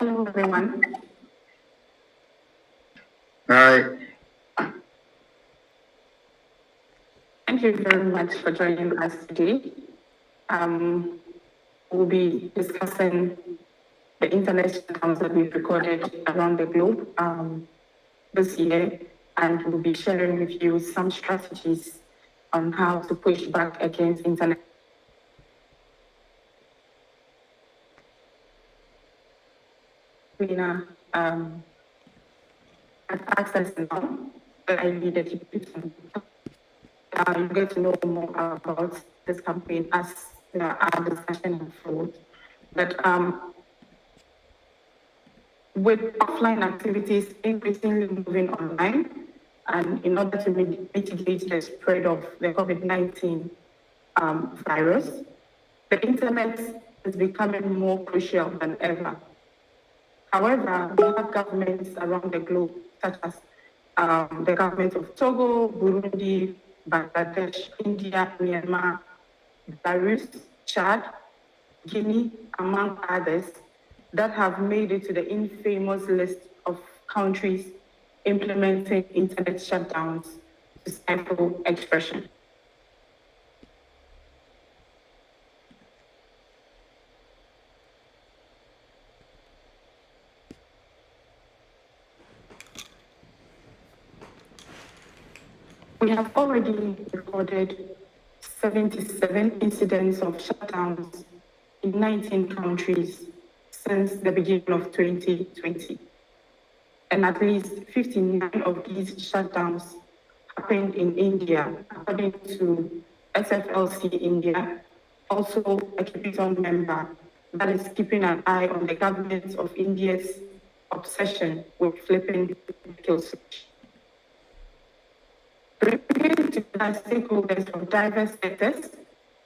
Hello, everyone. Hi. Thank you very much for joining us today. We'll be discussing the internet shutdowns that we've recorded around the globe this year, and we'll be sharing with you some strategies on how to push back against internet. Access now, but I needed to do some. You get to know more about this campaign as our discussion unfolds. But with offline activities increasingly moving online, and in order to mitigate the spread of the COVID-19 virus, the internet is becoming more crucial than ever. However, we have governments around the globe, such as the government of Togo, Burundi, Bangladesh, India, Myanmar, Belarus, Chad, Guinea, among others, that have made it to the infamous list of countries implementing internet shutdowns to stifle expression. We have already recorded 77 incidents of shutdowns in 19 countries since the beginning of 2020. And at least 59 of these shutdowns happened in India, according to SFLC India, also a Capital member that is keeping an eye on the government of India's obsession with flipping the kill switch. Bringing together stakeholders from diverse sectors,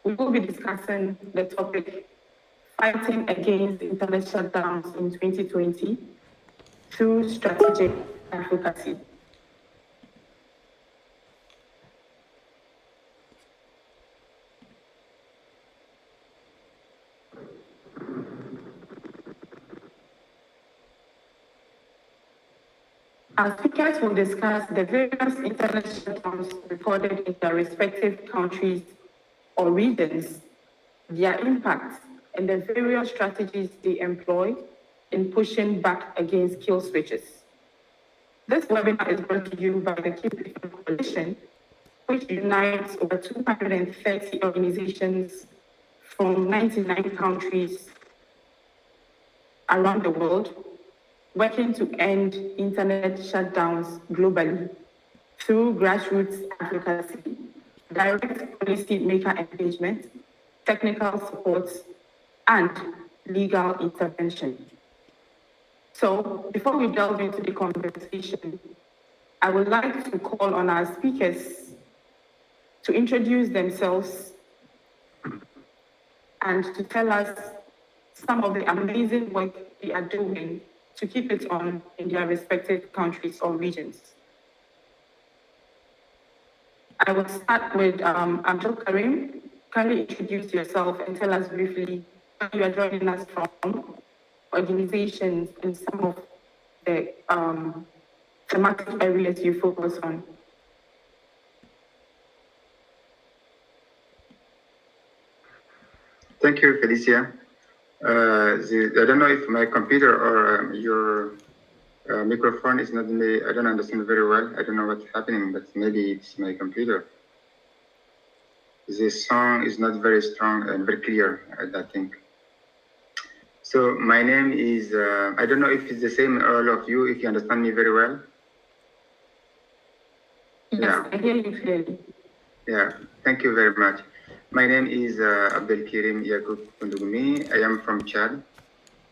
we will be discussing the topic fighting against internet shutdowns in 2020 through strategic advocacy. Our speakers will discuss the various internet shutdowns recorded in their respective countries or regions, their impact, and the various strategies they employ in pushing back against kill switches. This webinar is brought to you by the Keep It Coalition, which unites over 230 organizations from 99 countries around the world, working to end internet shutdowns globally through grassroots advocacy, direct policy maker engagement, technical support, and legal intervention. So before we delve into the conversation, I would like to call on our speakers to introduce themselves and to tell us some of the amazing work they are doing to keep it on in their respective countries or regions. I will start with Abdul Karim. Kindly introduce yourself and tell us briefly where you are joining us from, organizations, and some of the thematic areas you focus on. Thank you, Felicia. I don't know if my computer or your microphone is not in the, I don't understand very well. I don't know what's happening, but maybe it's my computer. The sound is not very strong and very clear, I think. So my name is, I don't know if it's the same all of you, if you understand me very well. Yes, I hear you clearly. Yeah, thank you very much. My name is Abdel Karim Yakub Kundugumi. I am from Chad,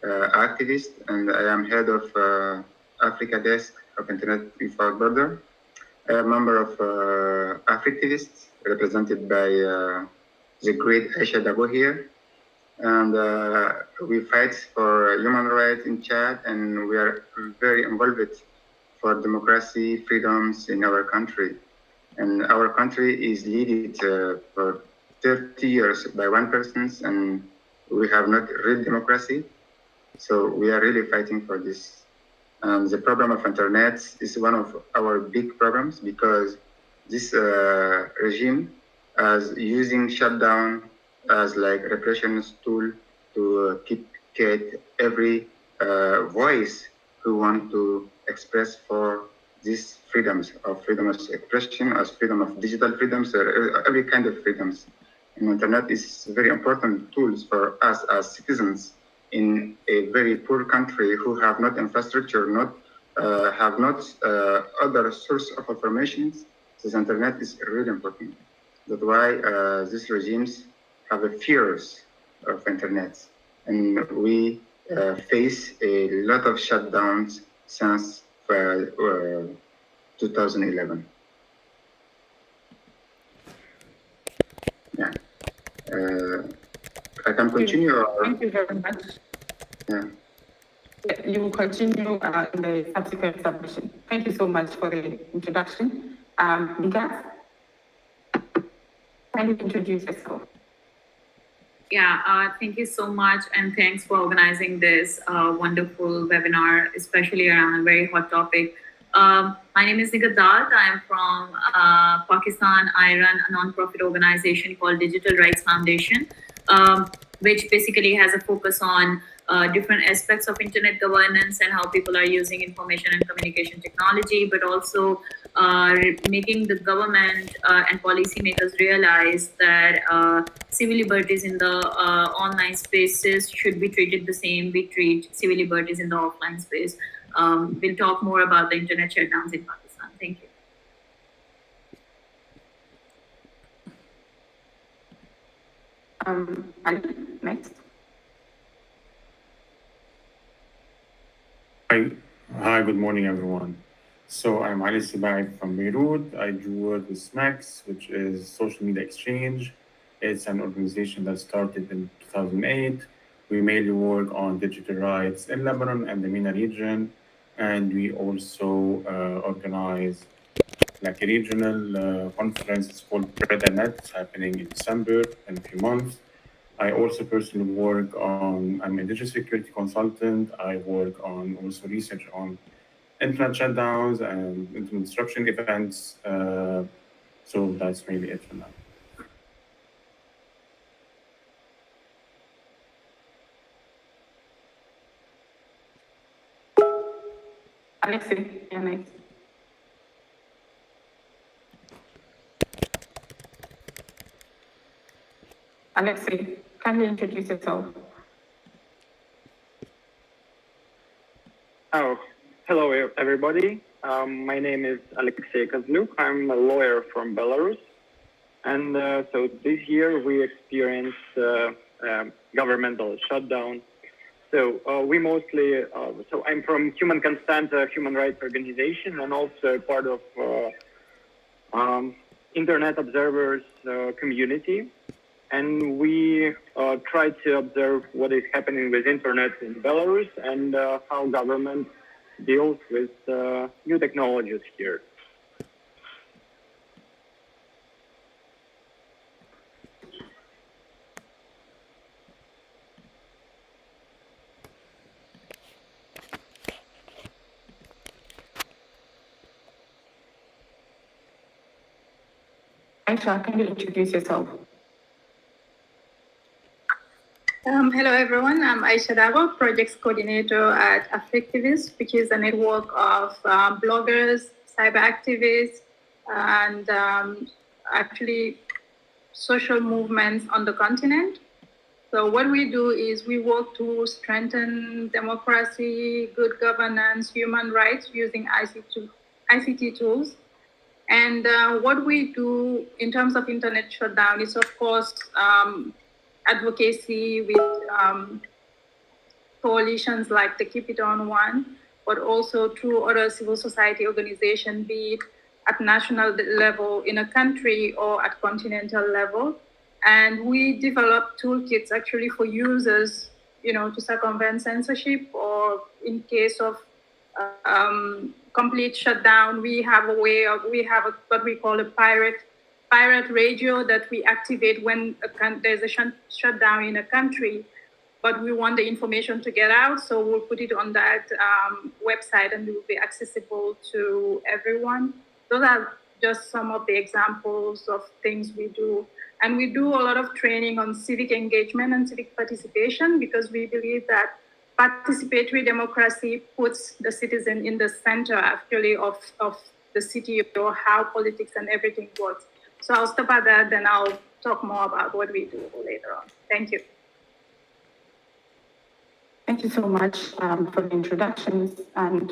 activist, and I am head of Africa Desk of Internet Without Border. I am a member of Africtivists, represented by the great Aisha Dabo here. And we fight for human rights in Chad, and we are very involved for democracy, freedoms in our country. And our country is led for 30 years by one person, and we have not real democracy. So we are really fighting for this. The problem of internet is one of our big problems because this regime is using shutdown as like repression tool to keep every voice who want to express for these freedoms of freedom of expression, as freedom of digital freedoms, every kind of freedoms. And internet is very important tools for us as citizens in a very poor country who have not infrastructure, have not other source of information. This internet is really important. That's why these regimes have a fears of internet, and we face a lot of shutdowns since 2011. Yeah. I can continue. Thank you very much. Yeah. You will continue in the subsequent submission. Thank you so much for the introduction. Mika, can you introduce yourself? Yeah, thank you so much, and thanks for organizing this wonderful webinar, especially around a very hot topic. My name is Nika Dad. I am from Pakistan. I run a non-profit organization called Digital Rights Foundation, which basically has a focus on different aspects of internet governance and how people are using information and communication technology, but also making the government and policymakers realize that civil liberties in the online spaces should be treated the same we treat civil liberties in the offline space. We'll talk more about the internet shutdowns in Pakistan. Thank you. Ali, next. Hi, good morning, everyone. So I'm Alexey from Beirut. I do work with SMAX, which is Social Media Exchange. It's an organization that started in 2008. We mainly work on digital rights in Lebanon and the MENA region. And we also organize like a regional conference. It's called Bread.net. It's happening in December in a few months. I also personally work on, I'm a digital security consultant. I work on also research on internet shutdowns and internet disruption events. So that's really it for now. Alexey, you're next. Alexey, can you introduce yourself? Oh, hello, everybody. My name is Alexey Kozner. I'm a lawyer from Belarus. And so this year we experienced governmental shutdown. So we mostly, so I'm from Human Consent, a human rights organization, and also part of Internet Observers community. And we try to observe what is happening with internet in Belarus and how government deals with new technologies here. Aisha, can you introduce yourself? Hello, everyone. I'm Aisha Dago, Projects Coordinator at Affectivist, which is a network of bloggers, cyber activists, and actually social movements on the continent. So what we do is we work to strengthen democracy, good governance, human rights using ICT tools. And what we do in terms of internet shutdown is, of course, advocacy with coalitions like the Keep It On one, but also through other civil society organizations, be it at national level in a country or at continental level. And we develop toolkits actually for users, to circumvent censorship, or in case of complete shutdown, we have what we call a pirate radio that we activate when there's a shutdown in a country. but we want the information to get out, so we'll put it on that website and it will be accessible to everyone. Those are just some of the examples of things we do. And we do a lot of training on civic engagement and civic participation because we believe that participatory democracy puts the citizen in the center actually of the city or how politics and everything works. So I'll stop at that, then I'll talk more about what we do later on. Thank you. Thank you so much for the introductions, and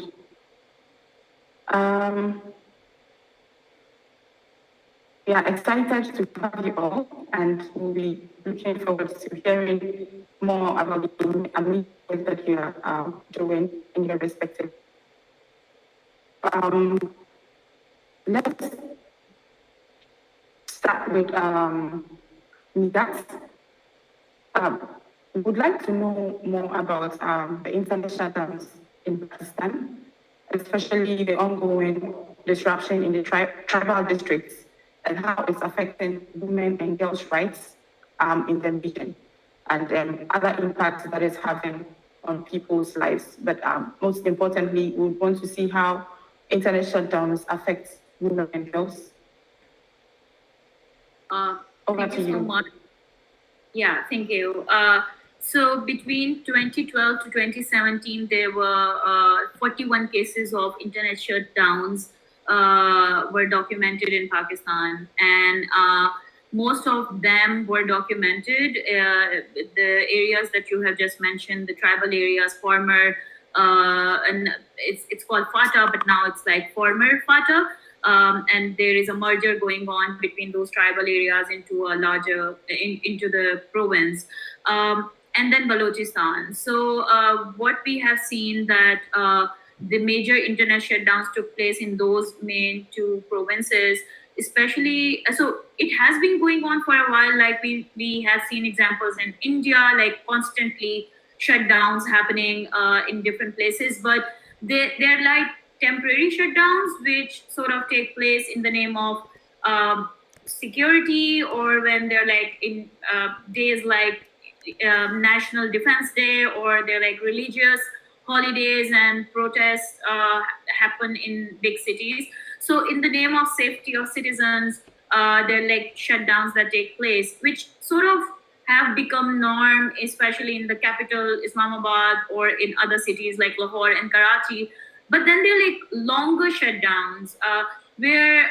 we are excited to have you all, and we'll be looking forward to hearing more about the amazing work that you are doing in your respective. Let's start with Nigat. We would like to know more about the internet shutdowns in Pakistan, especially the ongoing disruption in the tribal districts and how it's affecting women and girls' rights in the region, and other impacts that it's having on people's lives. But most importantly, we want to see how internet shutdowns affect women and girls. Over to you. So much. Yeah, thank you. So between 2012 to 2017, there were 41 cases of internet shutdowns were documented in Pakistan, and most of them were documented the areas that you have just mentioned, the tribal areas, former, and it's called FATA, but now it's like former FATA. And there is a merger going on between those tribal areas into a larger, into the province. And then Balochistan. So what we have seen that the major internet shutdowns took place in those main two provinces, especially, so it has been going on for a while, like we have seen examples in India, like constantly shutdowns happening in different places, but they're like temporary shutdowns, which sort of take place in the name of security, or when they're like in days like National Defense Day, or they're like religious holidays and protests happen in big cities. So in the name of safety of citizens, they're like shutdowns that take place, which sort of have become norm, especially in the capital, Islamabad, or in other cities like Lahore and Karachi. But then they're like longer shutdowns where,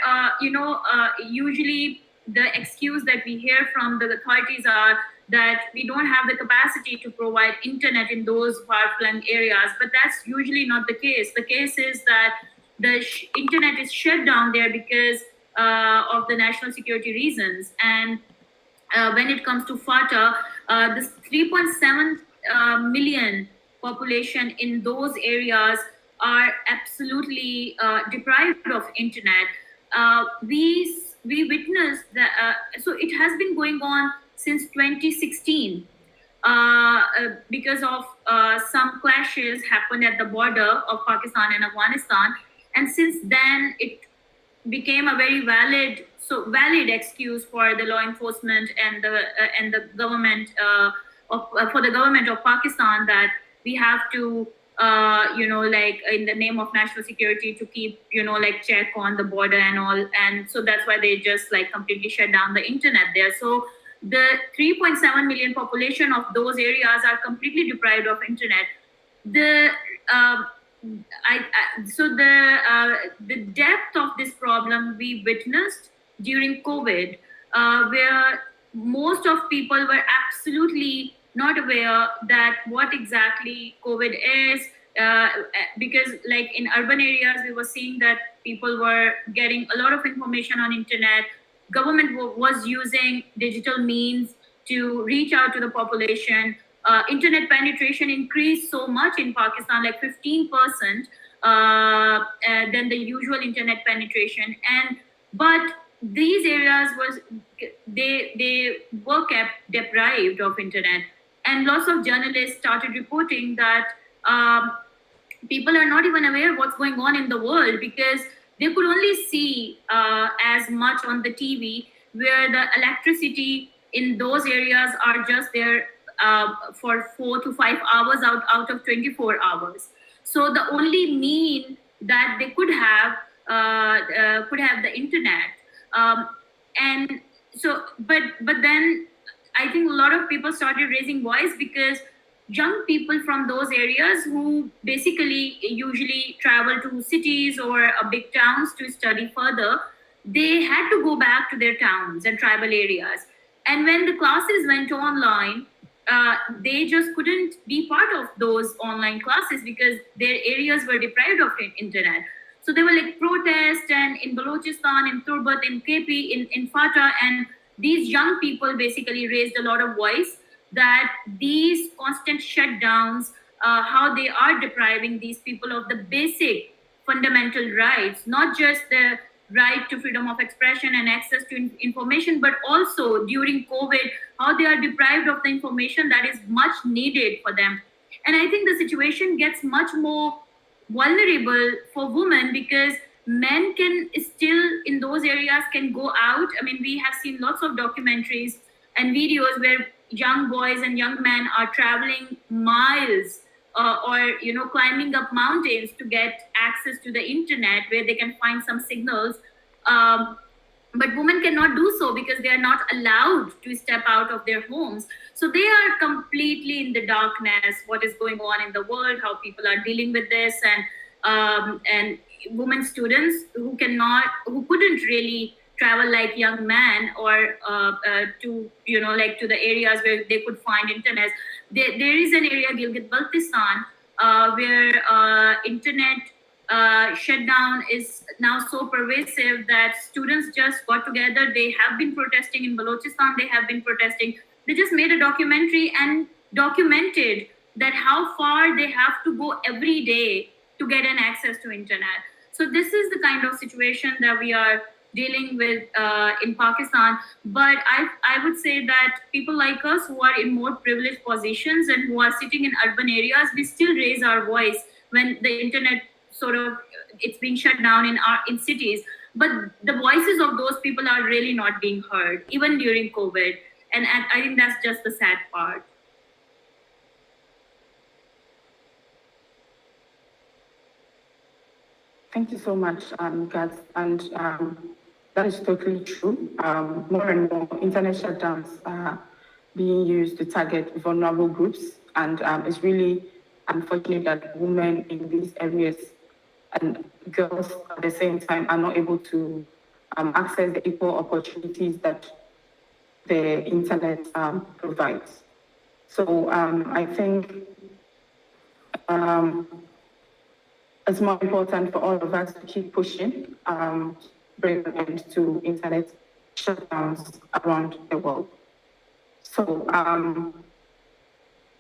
usually the excuse that we hear from the authorities are that we don't have the capacity to provide internet in those far-flung areas. But that's usually not the case. The case is that the internet is shut down there because of the national security reasons. And when it comes to FATA, this 3.7 million population in those areas are absolutely deprived of internet. We witnessed that, so it has been going on since 2016 because of some clashes happened at the border of Pakistan and Afghanistan. And since then, it became a very valid excuse for the law enforcement and the government for the government of Pakistan that we have to like in the name of national security to keep like check on the border and all, and so that's why they just like completely shut down the internet there. So the 3.7 million population of those areas are completely deprived of internet. The depth of this problem we witnessed during COVID, where most of people were absolutely not aware that what exactly COVID is, because like in urban areas, we were seeing that people were getting a lot of information on internet. Government was using digital means to reach out to the population. Internet penetration increased so much in Pakistan, like 15% than the usual internet penetration. But these areas they were kept deprived of internet. And lots of journalists started reporting that people are not even aware what's going on in the world because they could only see as much on the TV, where the electricity in those areas are just there for 4 to 5 hours out of 24 hours. So the only mean that they could have the internet. And so, but then I think a lot of people started raising voice because young people from those areas who basically usually travel to cities or big towns to study further, they had to go back to their towns and tribal areas. And when the classes went online, they just couldn't be part of those online classes because their areas were deprived of internet. So there were like protests and in Balochistan, in Turbat, in KP, in Fata, and these young people basically raised a lot of voice that these constant shutdowns, how they are depriving these people of the basic fundamental rights, not just the right to freedom of expression and access to information, but also during COVID, how they are deprived of the information that is much needed for them. And I think the situation gets much more vulnerable for women because men can still in those areas can go out. I mean, we have seen lots of documentaries and videos where young boys and young men are traveling miles or climbing up mountains to get access to the internet where they can find some signals. But women cannot do so because they are not allowed to step out of their homes. So they are completely in the darkness, what is going on in the world, how people are dealing with this, and women students who couldn't really travel like young men or to the areas where they could find internet. There is an area, Gilgit-Baltistan, where internet shutdown is now so pervasive that students just got together. They have been protesting in Balochistan. They have been protesting. They just made a documentary and documented that how far they have to go every day to get an access to internet. So this is the kind of situation that we are dealing with in Pakistan. But I would say that people like us who are in more privileged positions and who are sitting in urban areas, we still raise our voice when the internet it's being shut down in cities. But the voices of those people are really not being heard, even during COVID. And I think that's just the sad part. Thank you so much, Gaz. And that is totally true. More and more internet shutdowns are being used to target vulnerable groups. And it's really unfortunate that women in these areas and girls at the same time are not able to access the equal opportunities that the internet provides. So I think it's more important for all of us to keep pushing, bring an end to internet shutdowns around the world. So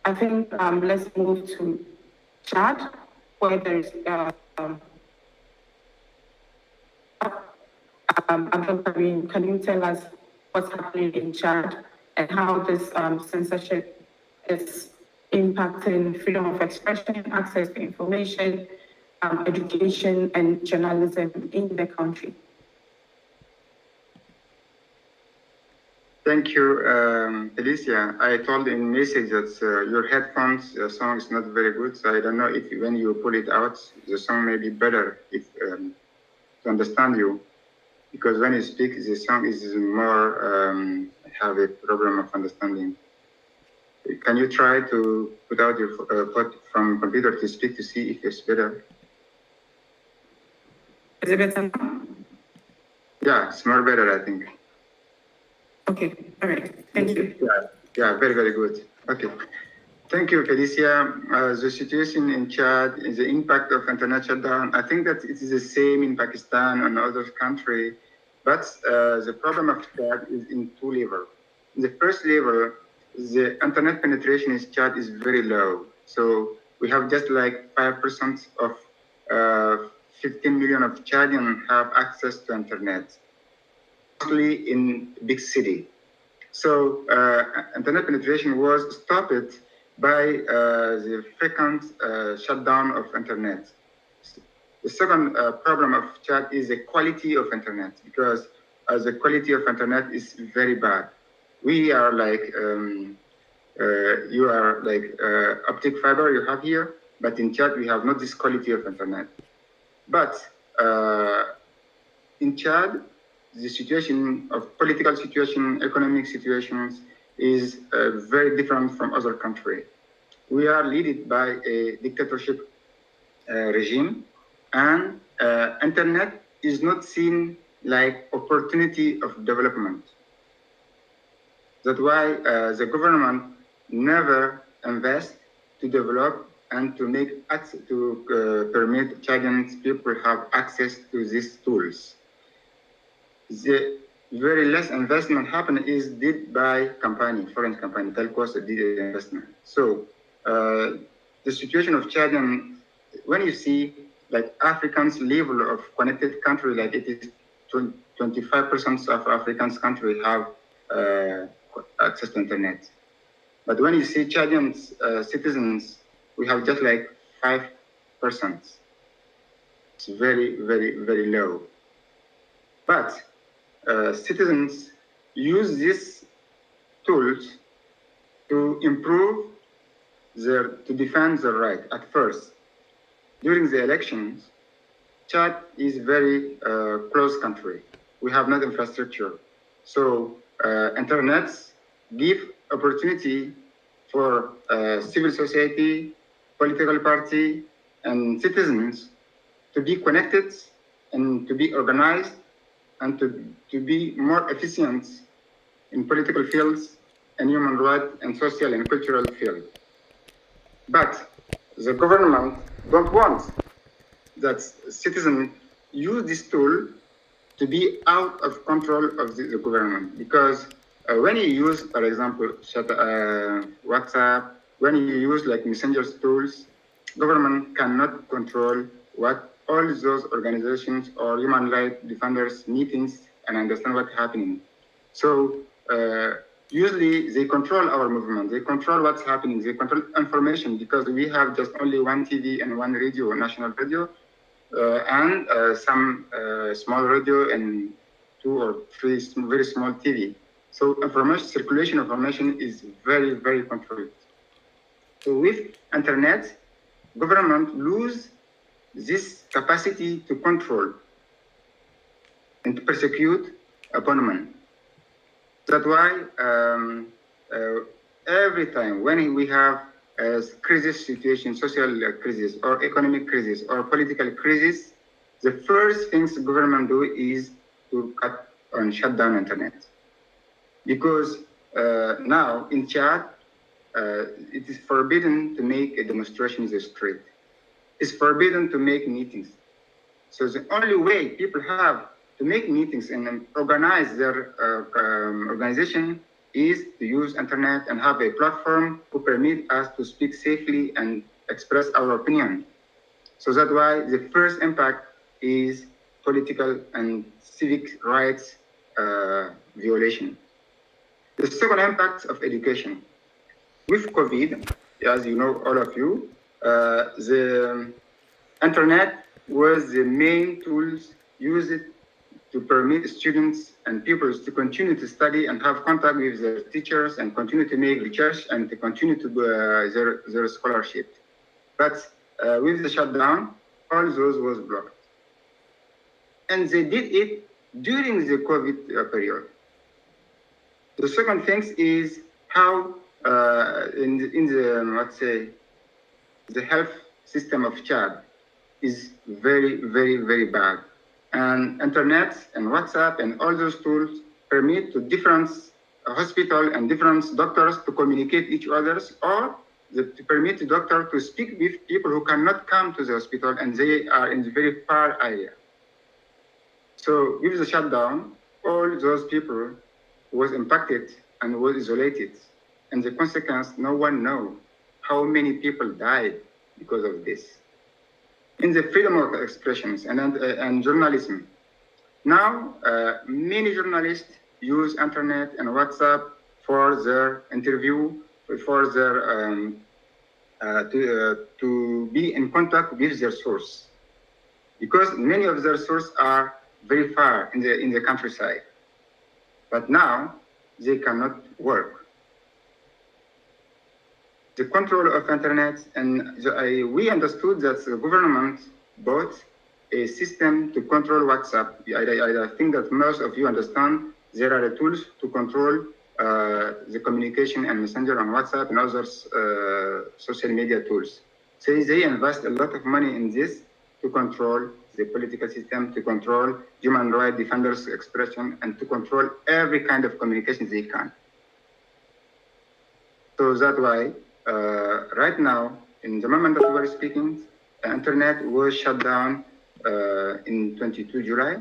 I think let's move to Chad, where there's Abdul Karim, can you tell us what's happening in Chad and how this censorship is impacting freedom of expression, access to information, education, and journalism in the country? Thank you, Alicia. I told in message that your headphones song is not very good, so I don't know if when you pull it out, the song may be better if to understand you, because when you speak, the song is more have a problem of understanding. Can you try to put out your from computer to speak to see if it's better? Is it better now? Yeah, it's more better, I think. Okay, all right, thank you. Yeah, very, very good. Okay, thank you, Felicia. The situation in Chad, the impact of internet shutdown, I think that it is the same in Pakistan and other countries, but the problem of Chad is in two levels. In the first level, the internet penetration in Chad is very low. So we have just like 5% of 15 million of Chadians have access to internet, mostly in big city. So internet penetration was stopped by the frequent shutdown of internet. The second problem of Chad is the quality of internet, because the quality of internet is very bad. We are like you are like optic fiber you have here, but in Chad we have not this quality of internet. But in Chad, the situation of political situation, economic situations is very different from other countries. We are led by a dictatorship regime, and internet is not seen like opportunity of development. That's why the government never invest to develop and to make permit Chadian people have access to these tools. The very less investment happen is did by company, foreign company, telcos did investment. So the situation of Chadian, when you see like Africans level of connected country, like it is 25% of Africans country have access to internet. But when you see Chadian citizens, we have just like 5%. It's very, very, very low. But citizens use these tools to improve to defend their right. At first, during the elections, Chad is very closed country. We have no infrastructure. So internet give opportunity for civil society, political party, and citizens to be connected and to be organized and to be more efficient in political fields and human rights and social and cultural fields. But the government don't want that citizens use this tool to be out of control of the government, because when you use, for example, WhatsApp, when you use like messenger tools, government cannot control what all those organizations or human rights defenders meetings and understand what's happening. So usually they control our movement, they control what's happening, they control information, because we have just only one TV and one radio, national radio, and some small radio and 2 or 3 very small TV. So information, circulation of information is very, very controlled. So with internet, government lose this capacity to control and to persecute opponent. That's why every time when we have a crisis situation, social crisis or economic crisis or political crisis, the first things the government do is to cut and shut down internet. Because now in Chad, it is forbidden to make a demonstration in the street. It's forbidden to make meetings. So the only way people have to make meetings and organize their organization is to use internet and have a platform to permit us to speak safely and express our opinion. So that's why the first impact is political and civic rights violation. The second impact of education. With COVID, as you know, all of you, the internet was the main tools used to permit students and pupils to continue to study and have contact with their teachers and continue to make research and to continue to their scholarship. But with the shutdown, all those was blocked. And they did it during the COVID period. The second thing is how in the let's say, the health system of Chad is very, very, very bad. And internet and WhatsApp and all those tools permit to different hospitals and different doctors to communicate each others, or to permit the doctor to speak with people who cannot come to the hospital and they are in the very far area. So with the shutdown, all those people was impacted and was isolated. And the consequence, no one knows how many people died because of this. In the freedom of expressions and journalism, now many journalists use internet and WhatsApp for their interview, for their to be in contact with their source, because many of their sources are very far in the countryside. But now they cannot work. the control of internet, and we understood that the government bought a system to control WhatsApp. I think that most of you understand there are tools to control the communication and messenger on WhatsApp and other social media tools. So they invest a lot of money in this to control the political system, to control human rights defenders' expression, and to control every kind of communication they can. So that's why right now, in the moment that we were speaking, the internet was shut down in 22 July,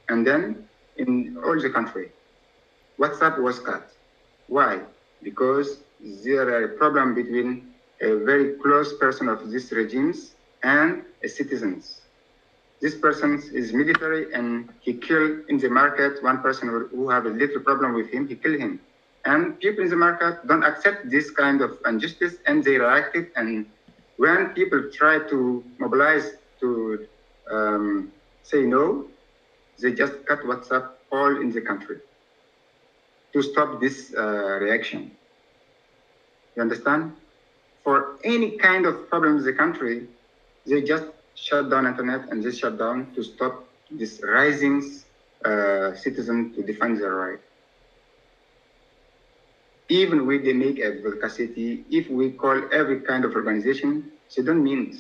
and then in all the country, WhatsApp was cut. Why? Because there are a problem between a very close person of these regimes and citizens. This person is military, and he killed in the market one person who have a little problem with him, he killed him. And people in the market don't accept this kind of injustice, and they reacted. And when people try to mobilize to say no, they just cut WhatsApp all in the country to stop this reaction. You understand? For any kind of problem in the country, they just shut down internet, and they shut down to stop this rising citizen to defend their right. Even when they make advocacy, if we call every kind of organization, they don't mean it.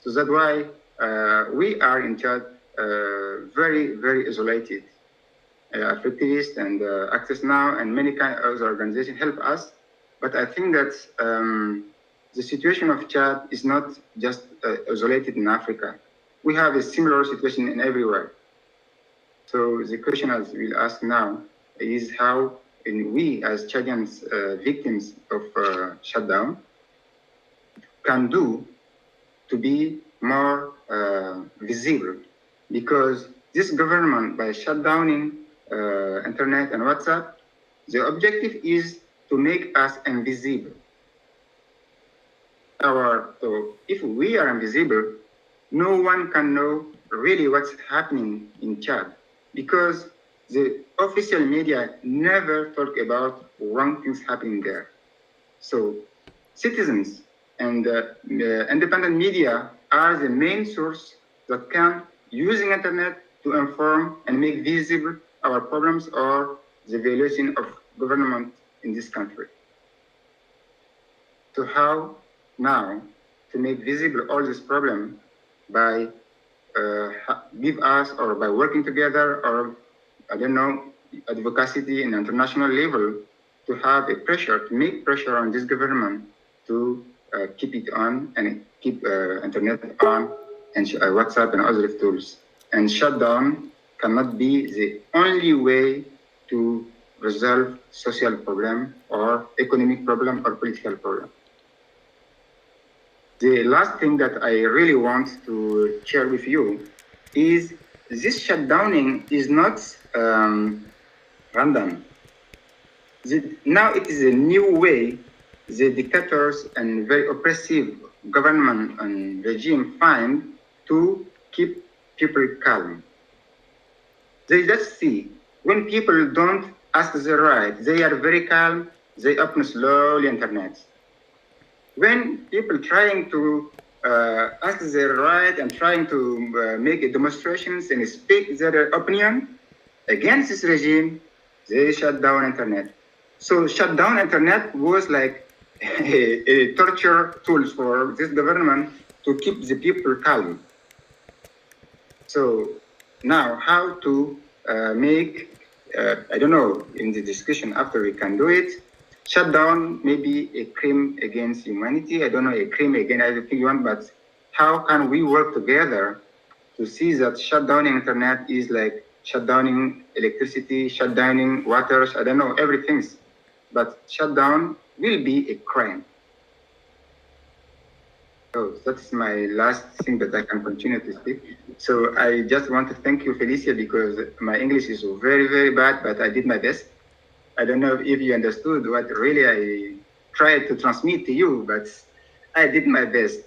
So that's why we are in Chad very, very isolated. Activists and Access Now and many kind of other organizations help us. But I think that the situation of Chad is not just isolated in Africa. We have a similar situation in everywhere. So the question as we'll ask now is how we as Chadians, victims of shutdown, can do to be more visible, because this government, by shutdowning internet and WhatsApp, the objective is to make us invisible. So if we are invisible, no one can know really what's happening in Chad, because the official media never talk about wrong things happening there. So citizens and independent media are the main source that can, using internet, to inform and make visible our problems or the violation of government in this country. So how now to make visible all this problem by give us, or by working together, or I don't know, advocacy in international level, to have a pressure, to make pressure on this government to keep it on and keep internet on and WhatsApp and other tools. And shutdown cannot be the only way to resolve social problem or economic problem or political problem. The last thing that I really want to share with you is this shutdowning is not random. Now it is a new way the dictators and very oppressive government and regime find to keep people calm. They just see when people don't ask their right, they are very calm, they open slowly internet. When people trying to ask their right and trying to make demonstrations and speak their opinion against this regime, they shut down internet. So shut down internet was like a torture tool for this government to keep the people calm. So now how to make, I don't know, in the discussion after we can do it, shutdown may be a crime against humanity. I don't know, a crime against everything you want, but how can we work together to see that shutdowning internet is like shutdowning electricity, shutdowning water, I don't know, everything. But shutdown will be a crime. So that's my last thing that I can continue to speak. So I just want to thank you, Felicia, because my English is very, very bad, but I did my best. I don't know if you understood what really I tried to transmit to you, but I did my best.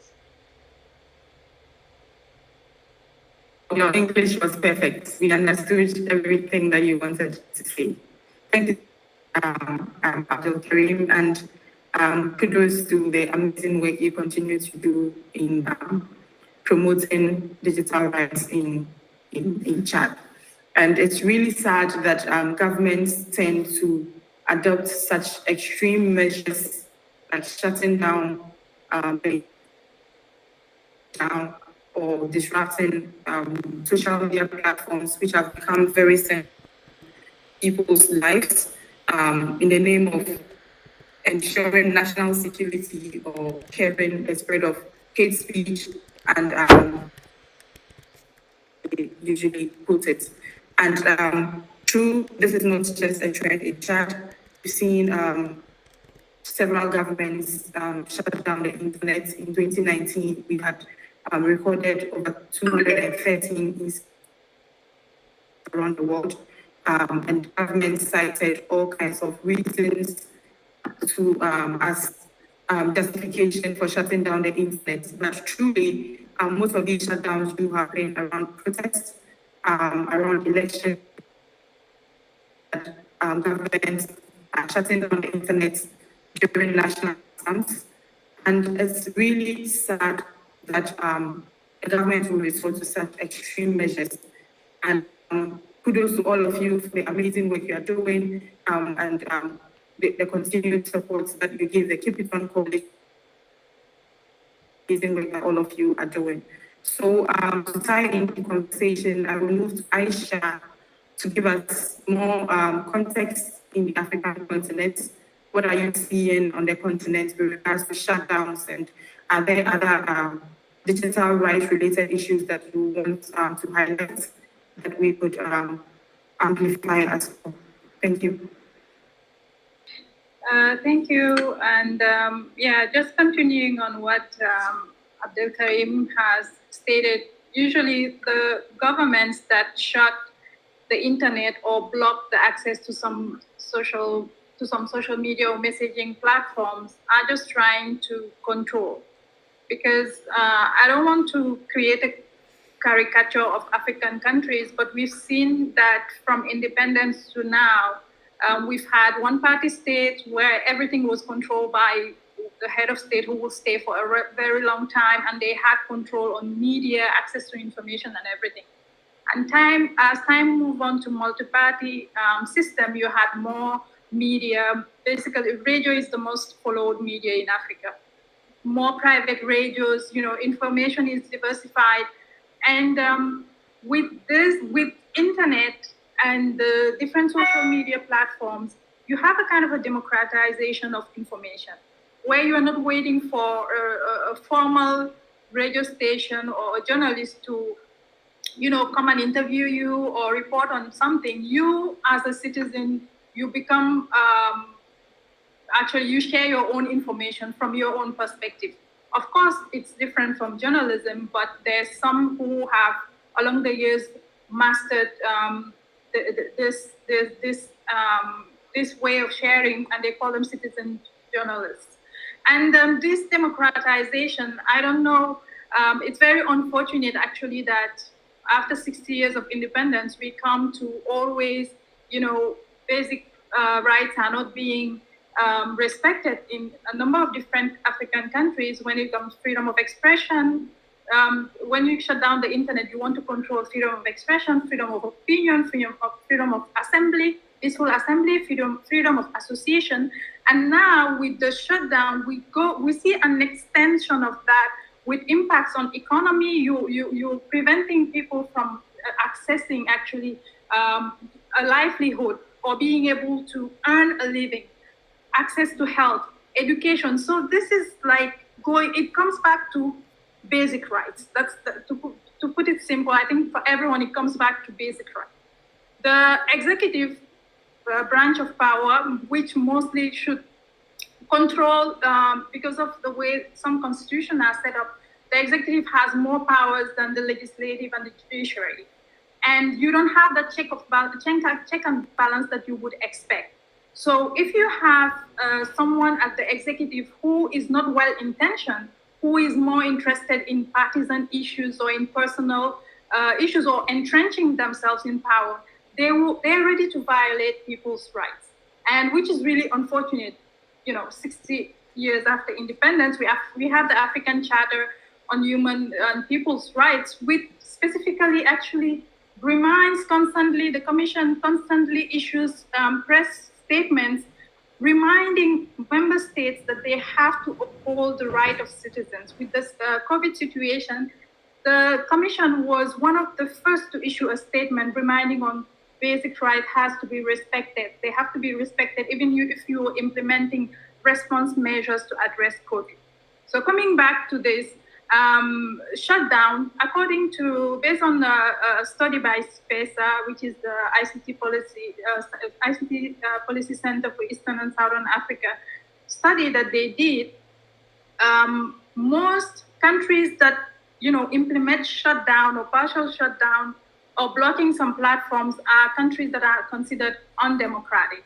Your English was perfect. We understood everything that you wanted to say. Thank you, Abdul Karim. And Kudos to the amazing work you continue to do in promoting digital rights in Chad. And it's really sad that governments tend to adopt such extreme measures like shutting down or disrupting social media platforms, which have become very sensitive people's lives in the name of ensuring national security or curbing the spread of hate speech and they usually put it. And true, this is not just a trend in Chad. We've seen several governments shut down the internet. In 2019, we had recorded over 213 incidents around the world, and governments cited all kinds of reasons to as justification for shutting down the internet. But truly, most of these shutdowns do happen around protests, around elections. Governments are shutting down the internet during national exams. And it's really sad that the government will resort to such extreme measures. And kudos to all of you for the amazing work you are doing and the continued support that you give the Keep It On coalition. Amazing work that all of you are doing. So to tie in the conversation, I will move to Aisha to give us more context in the African continent. What are you seeing on the continent with regards to shutdowns, and are there other digital rights related issues that you want to highlight that we could amplify as well? Thank you. Thank you. And just continuing on what Abdel Karim has stated, usually the governments that shut the internet or block the access to some social media or messaging platforms are just trying to control. Because I don't want to create a caricature of African countries, but we've seen that from independence to now, we've had one-party states where everything was controlled by the head of state who will stay for a very long time, and they had control on media, access to information and everything. And as time moved on to multi-party system, you had more media. Basically, radio is the most followed media in Africa. More private radios, information is diversified. And with internet and the different social media platforms, you have a kind of a democratization of information, where you are not waiting for a formal radio station or a journalist to come and interview you or report on something. You, as a citizen, you become, you share your own information from your own perspective. Of course, it's different from journalism, but there's some who have, along the years, mastered this way of sharing, and they call them citizen journalists. And this democratization, I don't know, it's very unfortunate, actually, that after 60 years of independence, we come to always, basic rights are not being respected in a number of different African countries when it comes to freedom of expression. When you shut down the internet, you want to control freedom of expression, freedom of opinion, freedom of assembly, peaceful assembly, freedom of association. And now with the shutdown, we see an extension of that with impacts on economy. You're preventing people from accessing actually a livelihood or being able to earn a living, access to health, education. So this is like it comes back to basic rights. That's to put it simple. I think for everyone, it comes back to basic rights. The executive branch of power, which mostly should control, because of the way some constitutions are set up, the executive has more powers than the legislative and the judiciary. And you don't have the check and balance that you would expect. So if you have someone at the executive who is not well-intentioned, who is more interested in partisan issues or in personal issues or entrenching themselves in power, they're ready to violate people's rights, and which is really unfortunate. 60 years after independence, we have the African Charter on Human and People's Rights, which specifically actually reminds constantly, the Commission constantly issues press statements reminding member states that they have to uphold the right of citizens. With this COVID situation, the Commission was one of the first to issue a statement reminding on basic rights has to be respected. They have to be respected even if you are implementing response measures to address COVID. So coming back to this, shutdown, based on a study by SPESA, which is the ICT Policy Center for Eastern and Southern Africa, study that they did, most countries that implement shutdown or partial shutdown or blocking some platforms are countries that are considered undemocratic.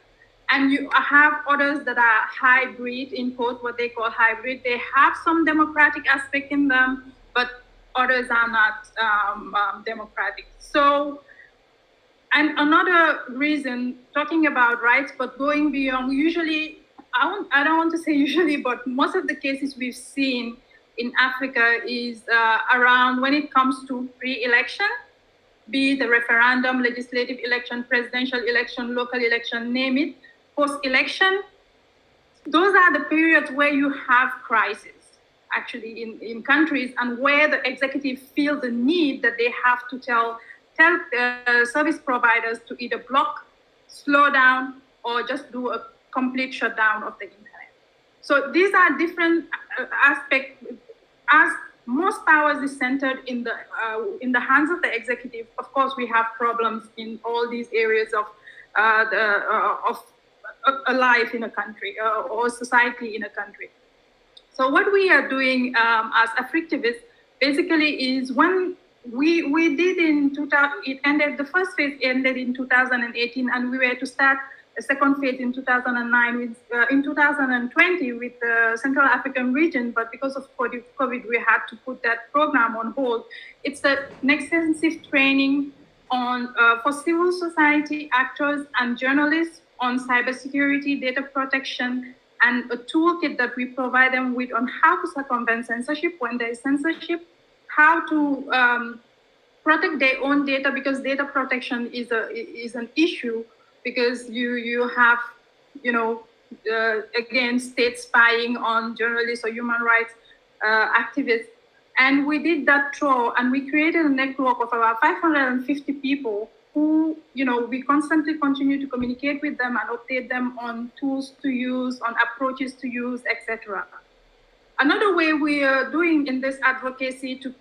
And you have others that are hybrid, in quote, what they call hybrid. They have some democratic aspect in them, but others are not democratic. So, and another reason, talking about rights, but going beyond, usually, I don't want to say usually, but most of the cases we've seen in Africa is around when it comes to pre-election, be it a referendum, legislative election, presidential election, local election, name it. Post-election, those are the periods where you have crisis, actually, in countries, and where the executive feel the need that they have to tell service providers to either block, slow down, or just do a complete shutdown of the internet. So these are different aspects. As most powers is centered in the hands of the executive, of course, we have problems in all these areas of a life in a country or society in a country. So what we are doing as Africtivists basically is when we did in 2000, it ended, the first phase ended in 2018, and we were to start a second phase in 2009, in 2020 with the Central African region, but because of COVID, we had to put that program on hold. It's an extensive training on for civil society actors and journalists on cybersecurity, data protection, and a toolkit that we provide them with on how to circumvent censorship when there is censorship, how to protect their own data, because data protection is an issue, because you have, again, state spying on journalists or human rights activists. And we did that through, and we created a network of about 550 people who, we constantly continue to communicate with them and update them on tools to use, on approaches to use, etc. Another way we are doing in this advocacy to,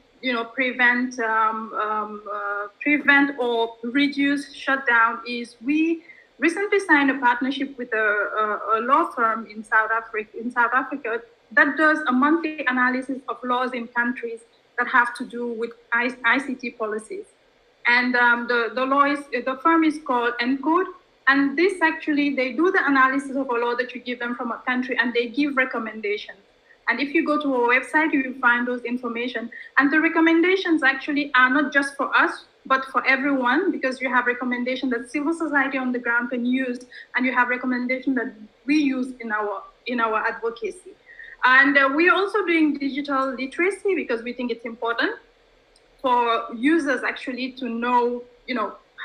prevent or reduce shutdown is we recently signed a partnership with a law firm in South Africa that does a monthly analysis of laws in countries that have to do with ICT policies. And the firm is called ENCODE. And this actually, they do the analysis of a law that you give them from a country, and they give recommendations. And if you go to our website, you will find those information. And the recommendations actually are not just for us, but for everyone, because you have recommendations that civil society on the ground can use, and you have recommendations that we use in our advocacy. And we're also doing digital literacy because we think it's important for users actually to know,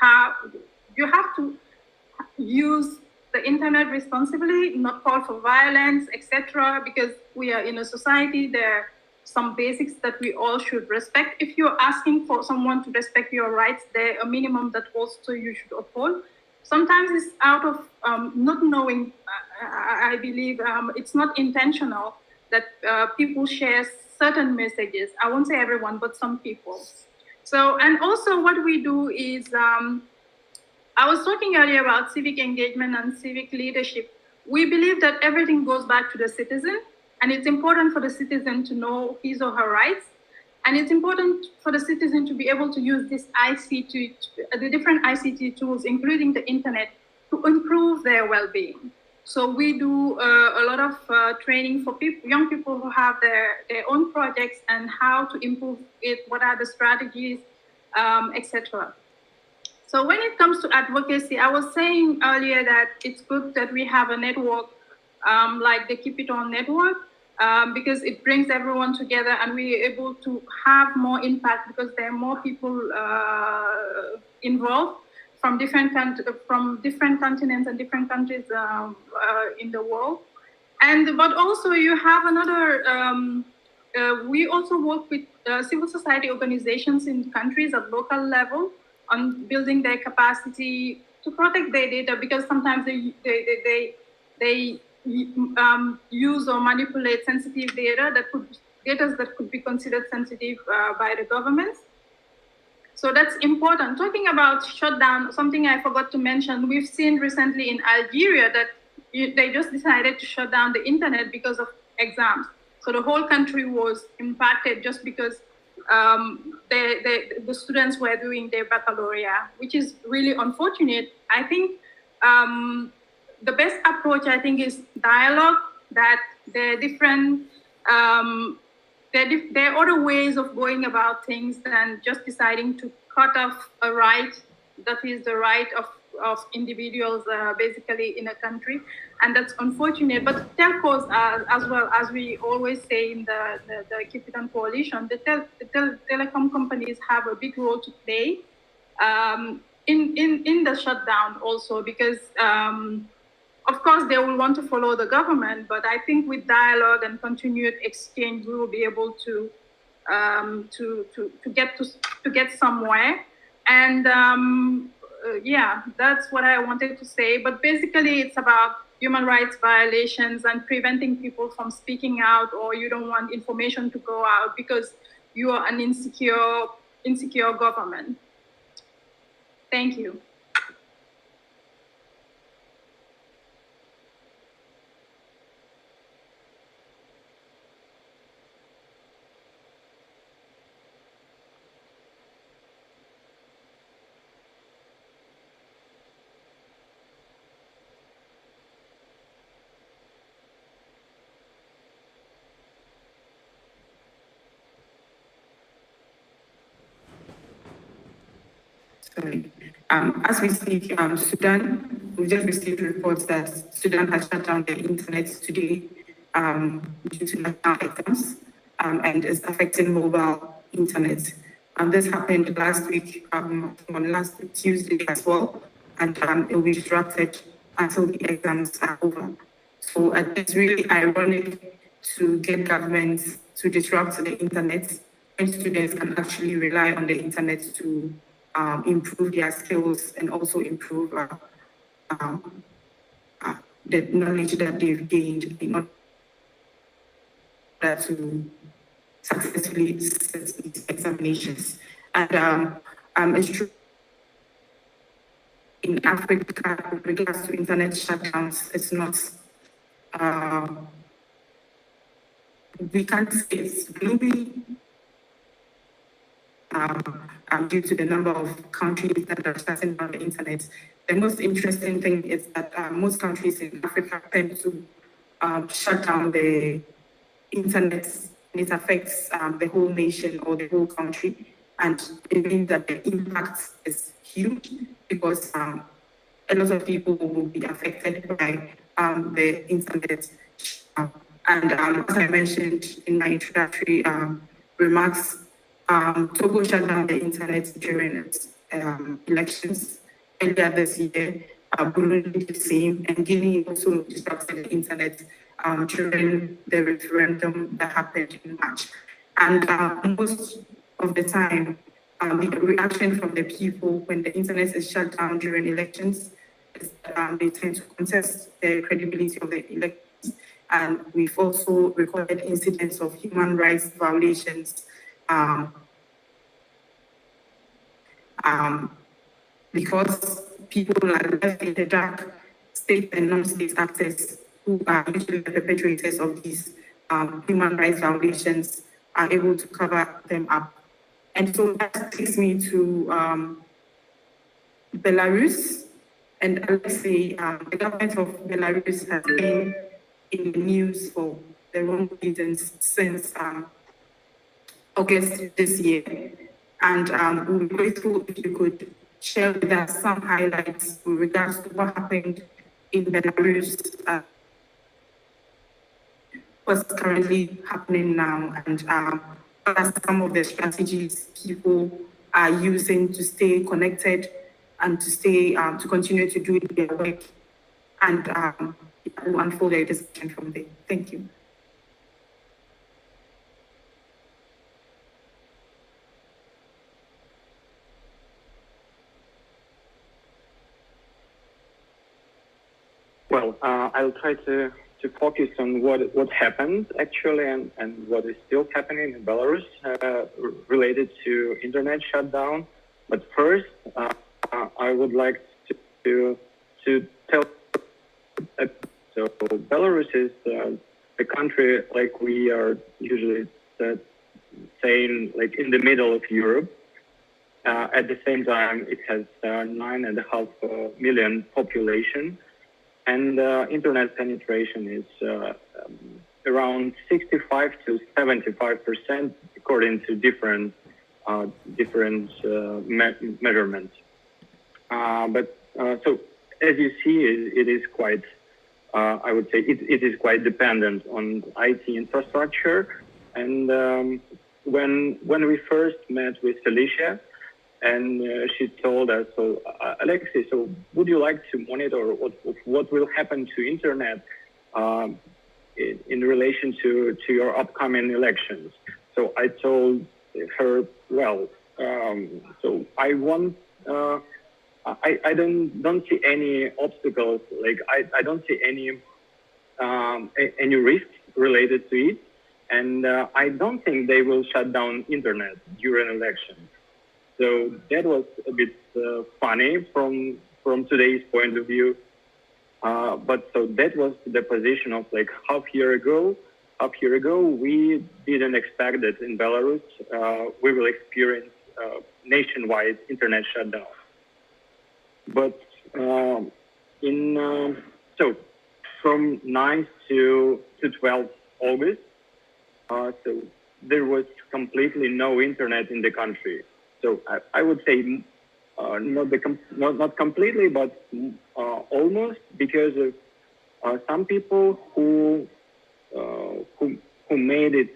how you have to use the internet responsibly, not call for violence, etc. Because we are in a society, there are some basics that we all should respect. If you're asking for someone to respect your rights, there are a minimum that also you should uphold. Sometimes it's out of not knowing, I believe it's not intentional that people share certain messages. I won't say everyone, but some people. So, and also what we do is, I was talking earlier about civic engagement and civic leadership. We believe that everything goes back to the citizen, and it's important for the citizen to know his or her rights. And it's important for the citizen to be able to use this ICT, the different ICT tools, including the internet, to improve their well-being. So we do a lot of training for young people who have their own projects and how to improve it, what are the strategies, etc. So when it comes to advocacy, I was saying earlier that it's good that we have a network like the Keep It On network, because it brings everyone together and we're able to have more impact because there are more people involved from different continents and different countries in the world. But also you have another. We also work with civil society organizations in countries at local level on building their capacity to protect their data, because sometimes they use or manipulate sensitive data that could be considered sensitive by the governments. So that's important. Talking about shutdown, something I forgot to mention, we've seen recently in Algeria that they just decided to shut down the internet because of exams. So the whole country was impacted just because the students were doing their baccalaureate, which is really unfortunate. I think the best approach, I think, is dialogue, that there are different, there are other ways of going about things than just deciding to cut off a right that is the right of individuals basically in a country. And that's unfortunate. But telcos, as well, as we always say in the Keep It On coalition, the telecom companies have a big role to play in the shutdown also, because of course they will want to follow the government, but I think with dialogue and continued exchange, we will be able to get somewhere. And yeah, that's what I wanted to say. But basically, it's about human rights violations and preventing people from speaking out, or you don't want information to go out because you are an insecure government. Thank you. As we speak, Sudan, we just received reports that Sudan has shut down their internet today due to national exams, and is affecting mobile internet. This happened last week, on last Tuesday as well, and it will be disrupted until the exams are over. So it's really ironic to get governments to disrupt the internet when students can actually rely on the internet to improve their skills and also improve the knowledge that they've gained in order to successfully set these examinations. And it's true in Africa, with regards to internet shutdowns, it's not, we can't say it's globally, due to the number of countries that are shutting down the internet. The most interesting thing is that most countries in Africa tend to shut down the internet, and it affects the whole nation or the whole country. And it means that the impact is huge because a lot of people will be affected by the internet. And as I mentioned in my introductory remarks, Togo shut down the internet during its elections earlier this year. Burundi did the same, and Guinea also disrupted the internet during the referendum that happened in March. And most of the time, the reaction from the people when the internet is shut down during elections is they tend to contest the credibility of the elections. And we've also recorded incidents of human rights violations because people are left in the dark, state and non-state actors who are usually the perpetrators of these human rights violations are able to cover them up. And so that takes me to Belarus. And Alexey, the government of Belarus has been in the news for the wrong reasons since August this year. And we'll be grateful if you could share with us some highlights with regards to what happened in Belarus what's currently happening now, and what are some of the strategies people are using to stay connected and to stay to continue to do their work, and we'll unfold a discussion from there. Thank you. Well, I'll try to focus on what happened actually and what is still happening in Belarus related to internet shutdown. But first, I would like to tell. So Belarus is a country, like we are usually saying, like in the middle of Europe. At the same time, it has 9.5 million population. And internet penetration is around 65 to 75%, according to different measurements. So as you see, it is quite, I would say, it is quite dependent on IT infrastructure. And when we first met with Felicia, and she told us, so Alexey, so would you like to monitor what will happen to internet in relation to your upcoming elections? So I told her, well, so I want, I don't see any obstacles, like I don't see any risks related to it, and I don't think they will shut down internet during elections. So that was a bit funny from today's point of view. But so that was the position of like half year ago, we didn't expect that in Belarus we will experience nationwide internet shutdown. But so from 9th to 12th August, so there was completely no internet in the country. So I would say not completely, but almost, because of some people who made it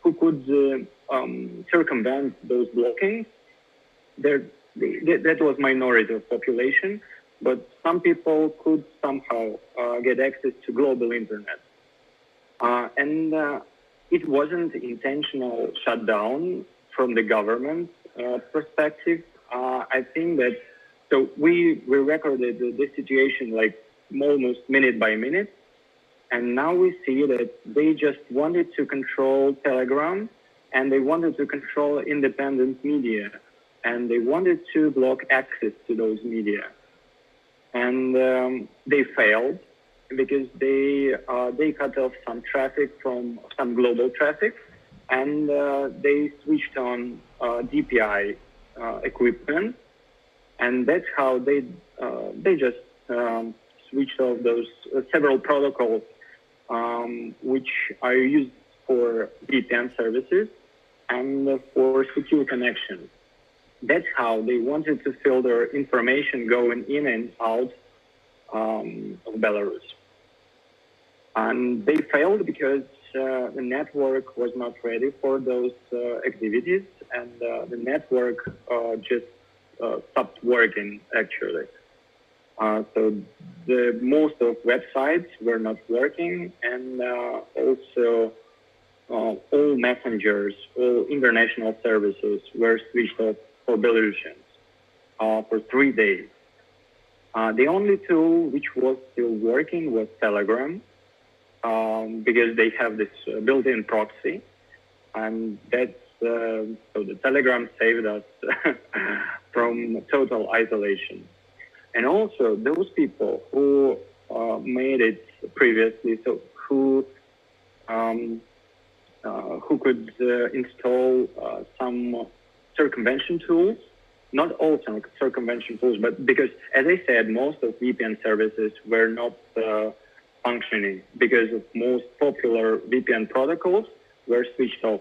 who could circumvent those blockings. That was minority of population, but some people could somehow get access to global internet, and it wasn't intentional shutdown from the government perspective. I think that, so we recorded the situation like almost minute by minute, and now we see that they just wanted to control Telegram, and they wanted to control independent media, and they wanted to block access to those media. And they failed because they cut off some traffic from some global traffic, and they switched on DPI equipment, and that's how they just switched off those several protocols which are used for VPN services and for secure connections. That's how they wanted to filter information going in and out of Belarus. And they failed because the network was not ready for those activities, and the network just stopped working, actually. So the most of websites were not working, and also all messengers, all international services were switched off for Belarusians for 3 days. The only tool which was still working was Telegram, because they have this built-in proxy, and that's so the Telegram saved us from total isolation. And also those people who made it previously, so who could install some circumvention tools, not all circumvention tools, but because, as I said, most of VPN services were not functioning because of most popular VPN protocols were switched off.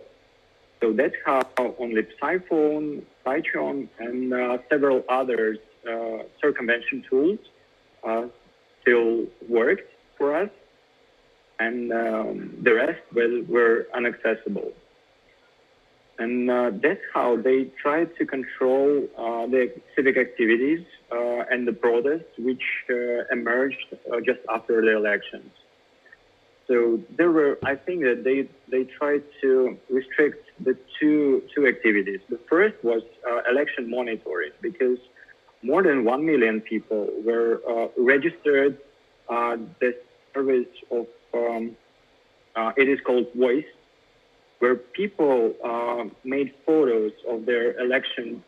So that's how only Psyphone, Psychon, and several others circumvention tools still worked for us. and the rest were inaccessible. And that's how they tried to control the civic activities and the protests which emerged just after the elections. So there were, I think that they tried to restrict the two activities. The first was election monitoring, because more than 1 million people were registered the service of, it is called Voice, where people made photos of their election,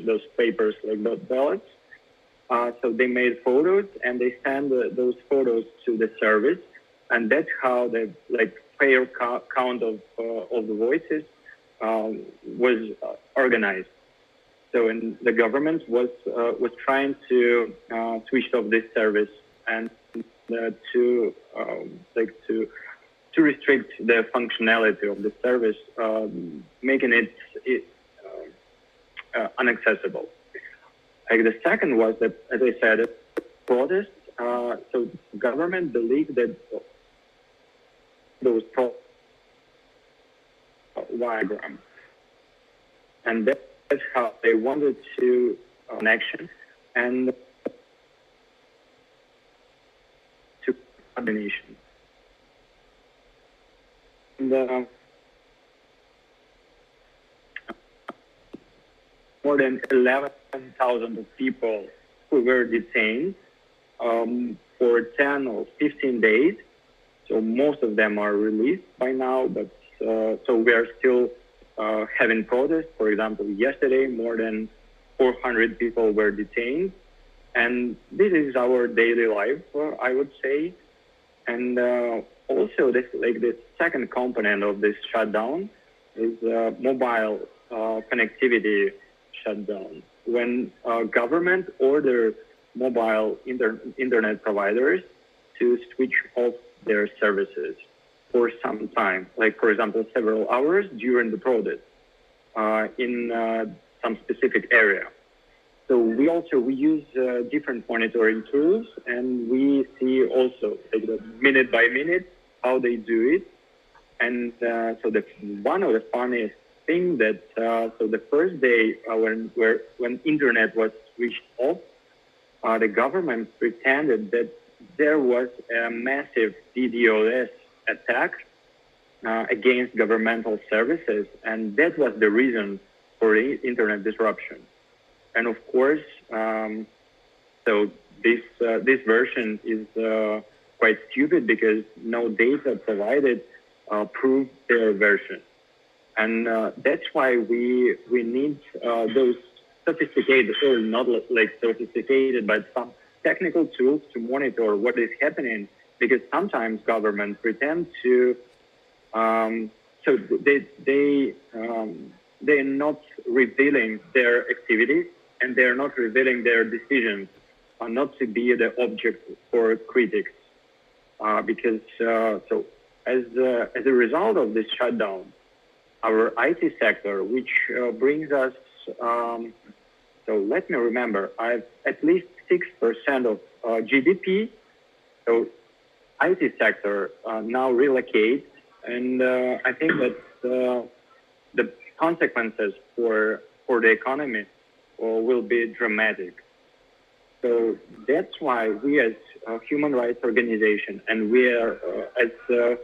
those papers like the ballots. So they made photos and they sent those photos to the service, and that's how the fair count of the voices was organized. So, and the government was trying to switch off this service and to restrict the functionality of the service, making it inaccessible. Like the second was that, as I said, protests. So government believed that those diagram, and that's how they wanted to connection and to coordination. And, more than 11,000 people who were detained for 10 or 15 days. So most of them are released by now, but so we are still having protests. For example, yesterday, more than 400 people were detained. And this is our daily life, I would say. And also, the second component of this shutdown is mobile connectivity shutdown. When government order mobile internet providers to switch off their services for some time, like for example, several hours during the protest in some specific area. So we use different monitoring tools, and we see also minute by minute how they do it. And so one of the funniest thing that so the first day when internet was switched off, the government pretended that there was a massive DDoS attack against governmental services, and that was the reason for the internet disruption. And of course, so this version is quite stupid because no data provided proved their version. And that's why we need those sophisticated, or not like sophisticated, but some technical tools to monitor what is happening, because sometimes governments pretend to, so they're not revealing their activities, and they're not revealing their decisions, not to be the object for critics, because so as a result of this shutdown, our IT sector, which brings us, so let me remember, at least 6% of GDP. So IT sector now relocates, and I think that the consequences for the economy will be dramatic. So that's why we as a human rights organization, and we are as a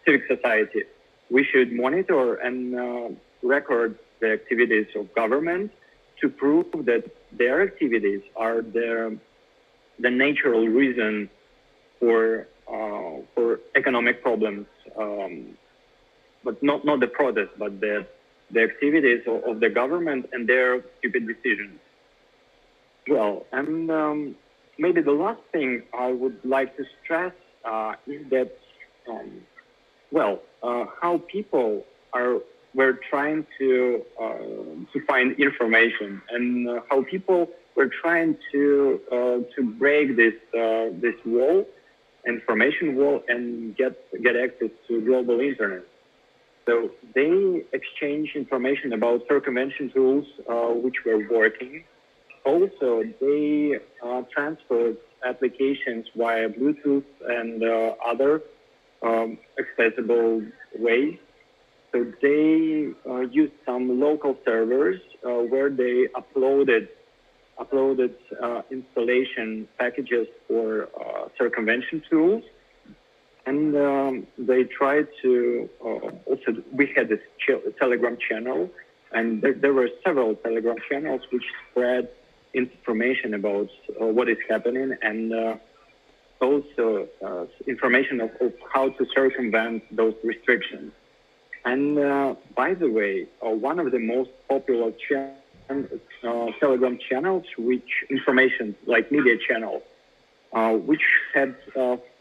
civic society, we should monitor and record the activities of government to prove that their activities are the natural reason for economic problems, but not the protest, but the activities of the government and their stupid decisions. Well, and maybe the last thing I would like to stress is that, how people were trying to find information, and how people were trying to break this wall, information wall, and get access to global internet. So they exchange information about circumvention tools which were working. also, they transferred applications via Bluetooth and other accessible ways. So they used some local servers where they uploaded installation packages for circumvention tools. And they tried to, also, we had this Telegram channel, and there were several Telegram channels which spread information about what is happening, and also information of how to circumvent those restrictions. And by the way, one of the most popular Telegram channels, which information, like media channel, which had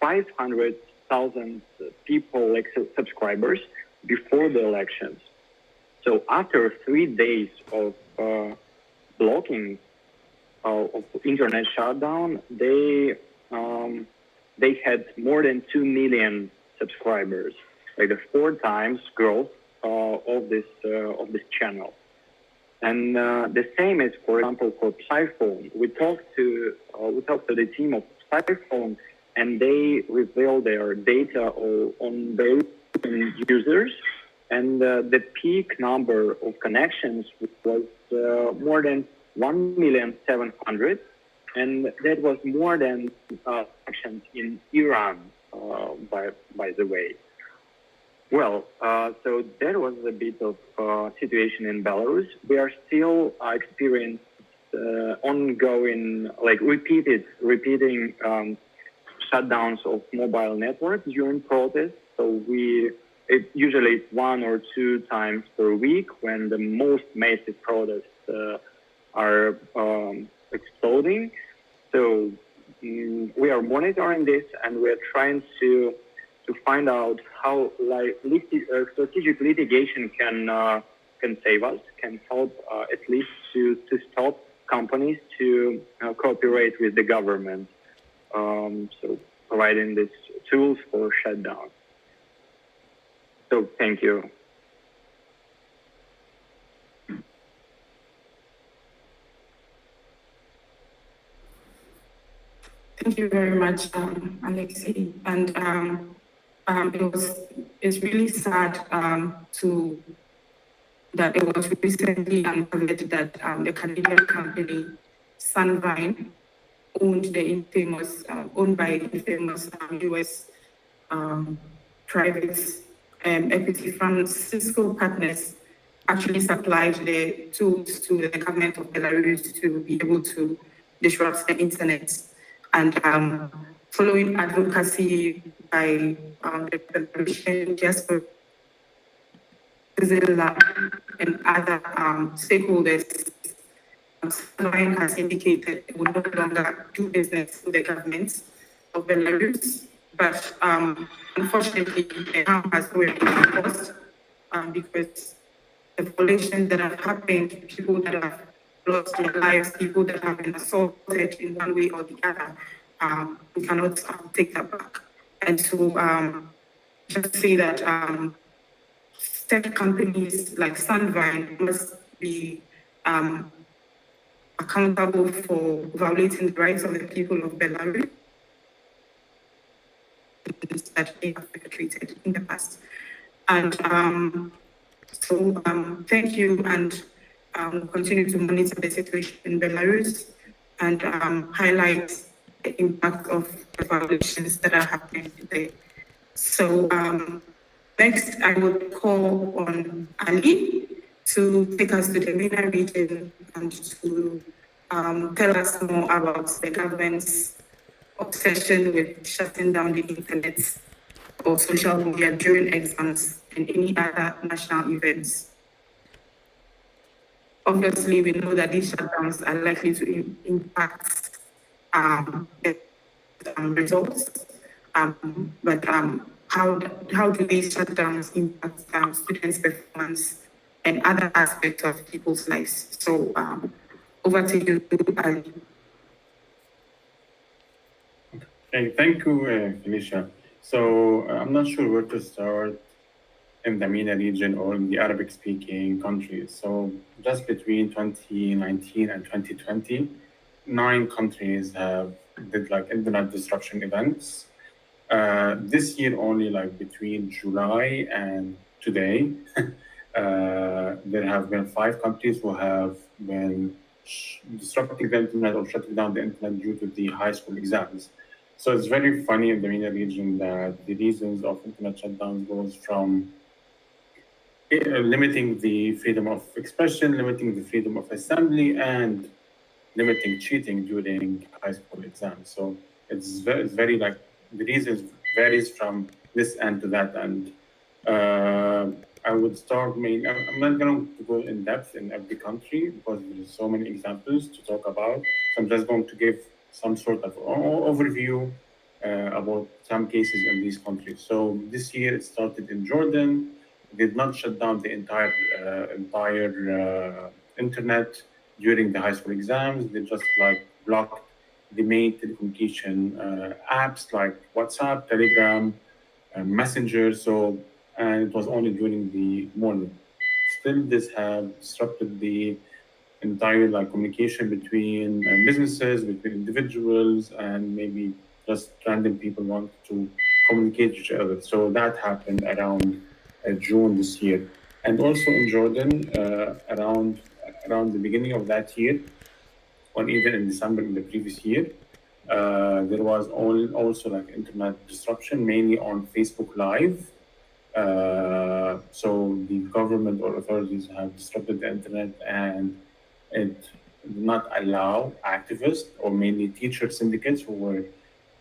500,000 people, like subscribers, before the elections. So after 3 days of blocking of internet shutdown, they had more than 2 million subscribers, like the 4 times growth of this channel. And the same is, for example, for PsyPhone. We talked to the team of PsyPhone, and they revealed their data on their users, and the peak number of connections was more than 1,700,000, and that was more than connections in Iran, by the way. Well, so that was a bit of situation in Belarus. We are still experiencing ongoing, like repeating shutdowns of mobile networks during protests. So usually it's 1 or 2 times per week when the most massive protests are exploding. So we are monitoring this, and we are trying to find out how strategic litigation can save us, can help at least to stop companies to cooperate with the government. So providing these tools for shutdown. So thank you. Thank you very much, Alexey. And it's really sad that it was recently uncovered that the Canadian company Sunvine, owned by the famous US private equity fund Cisco Partners, actually supplied the tools to the government of Belarus to be able to disrupt the internet. And following advocacy by the Federation just for Lab and other stakeholders, Sunvine has indicated it will no longer do business with the government of Belarus. But unfortunately, the harm has already been caused because the violations that have happened, people that have lost their lives, people that have been assaulted in one way or the other, we cannot take that back. And so just say that tech companies like Sunvine must be accountable for violating the rights of the people of Belarus that they have perpetrated in the past. And so thank you, and continue to monitor the situation in Belarus and highlight the impact of the violations that are happening today. So next, I would call on Ali to take us to the MENA region and to tell us more about the government's obsession with shutting down the internet or social media during exams and any other national events. Obviously, we know that these shutdowns are likely to impact the results, but how do these shutdowns impact students' performance and other aspects of people's lives? So over to you, Ali. Okay, thank you, Felicia. So I'm not sure where to start. in the MENA region or in the Arabic-speaking countries. So just between 2019 and 2020, 9 countries did like internet disruption events. This year only, like between July and today, there have been 5 countries who have been disrupting the internet or shutting down the internet due to the high school exams. So it's very funny in the MENA region that the reasons of internet shutdowns goes from limiting the freedom of expression, limiting the freedom of assembly, and limiting cheating during high school exams. So it's very like the reasons varies from this end to that end. I would start I'm not going to go in depth in every country because there's so many examples to talk about. So I'm just going to give some sort of overview about some cases in these countries. So this year it started in Jordan. They did not shut down the entire internet during the high school exams. They just like blocked the main telecommunication apps like WhatsApp, Telegram, Messenger. So, and it was only during the morning. Still, this had disrupted the entire like communication between businesses, between individuals, and maybe just random people want to communicate with each other. So that happened around June this year. And also in Jordan, around the beginning of that year, or even in December in the previous year, there was also like internet disruption, mainly on Facebook Live. So the government or authorities have disrupted the internet, and it did not allow activists or mainly teacher syndicates who were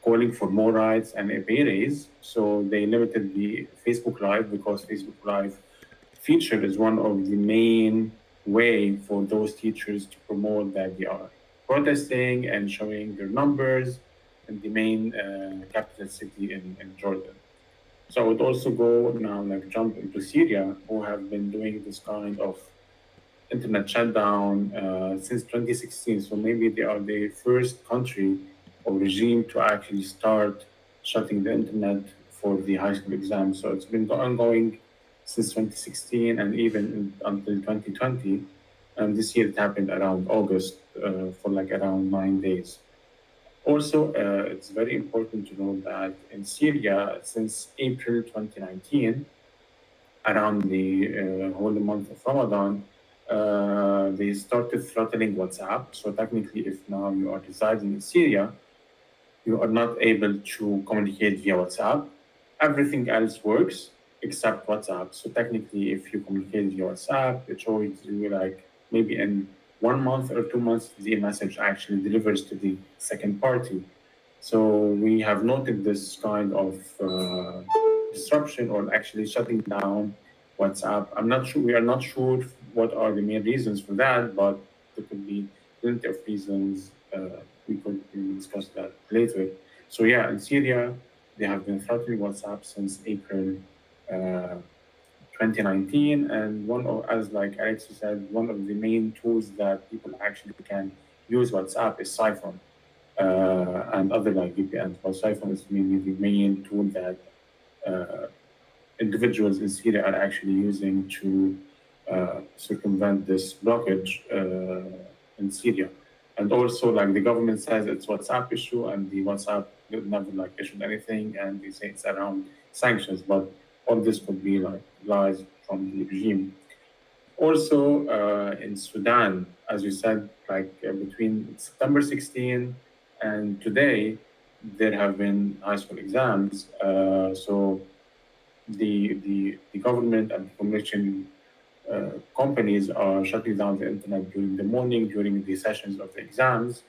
calling for more rights and a pay raise. So they limited the Facebook Live because Facebook Live feature is one of the main way for those teachers to promote that they are protesting and showing their numbers in the main capital city in Jordan. So I would also go now, like jump into Syria, who have been doing this kind of internet shutdown since 2016. So maybe they are the first country or regime to actually start shutting the internet for the high school exams. So it's been ongoing since 2016 and even until 2020. And this year it happened around August for like around 9 days. Also, it's very important to know that in Syria, since April 2019, around the holy month of Ramadan, they started throttling WhatsApp. So technically, if now you are residing in Syria, you are not able to communicate via WhatsApp. Everything else works except WhatsApp. So technically, if you communicate via WhatsApp, it shows you like maybe in 1 month or 2 months, the message actually delivers to the second party. So we have noted this kind of disruption or actually shutting down WhatsApp. We are not sure what are the main reasons for that, but there could be plenty of reasons. We could discuss that later. So yeah, in Syria, they have been threatening WhatsApp since April 2019, and as like Alexey said, one of the main tools that people actually can use WhatsApp is Siphon and other like VPNs. But Siphon is mainly the main tool that individuals in Syria are actually using to circumvent this blockage in Syria. And also, like the government says it's WhatsApp issue, and the WhatsApp never like issued anything, and they say it's around sanctions, but all this could be like lies from the regime. Also, in Sudan, as you said, like between September 16 and today, there have been high school exams. So the government and the commission companies are shutting down the internet during the morning, during the sessions of the exams,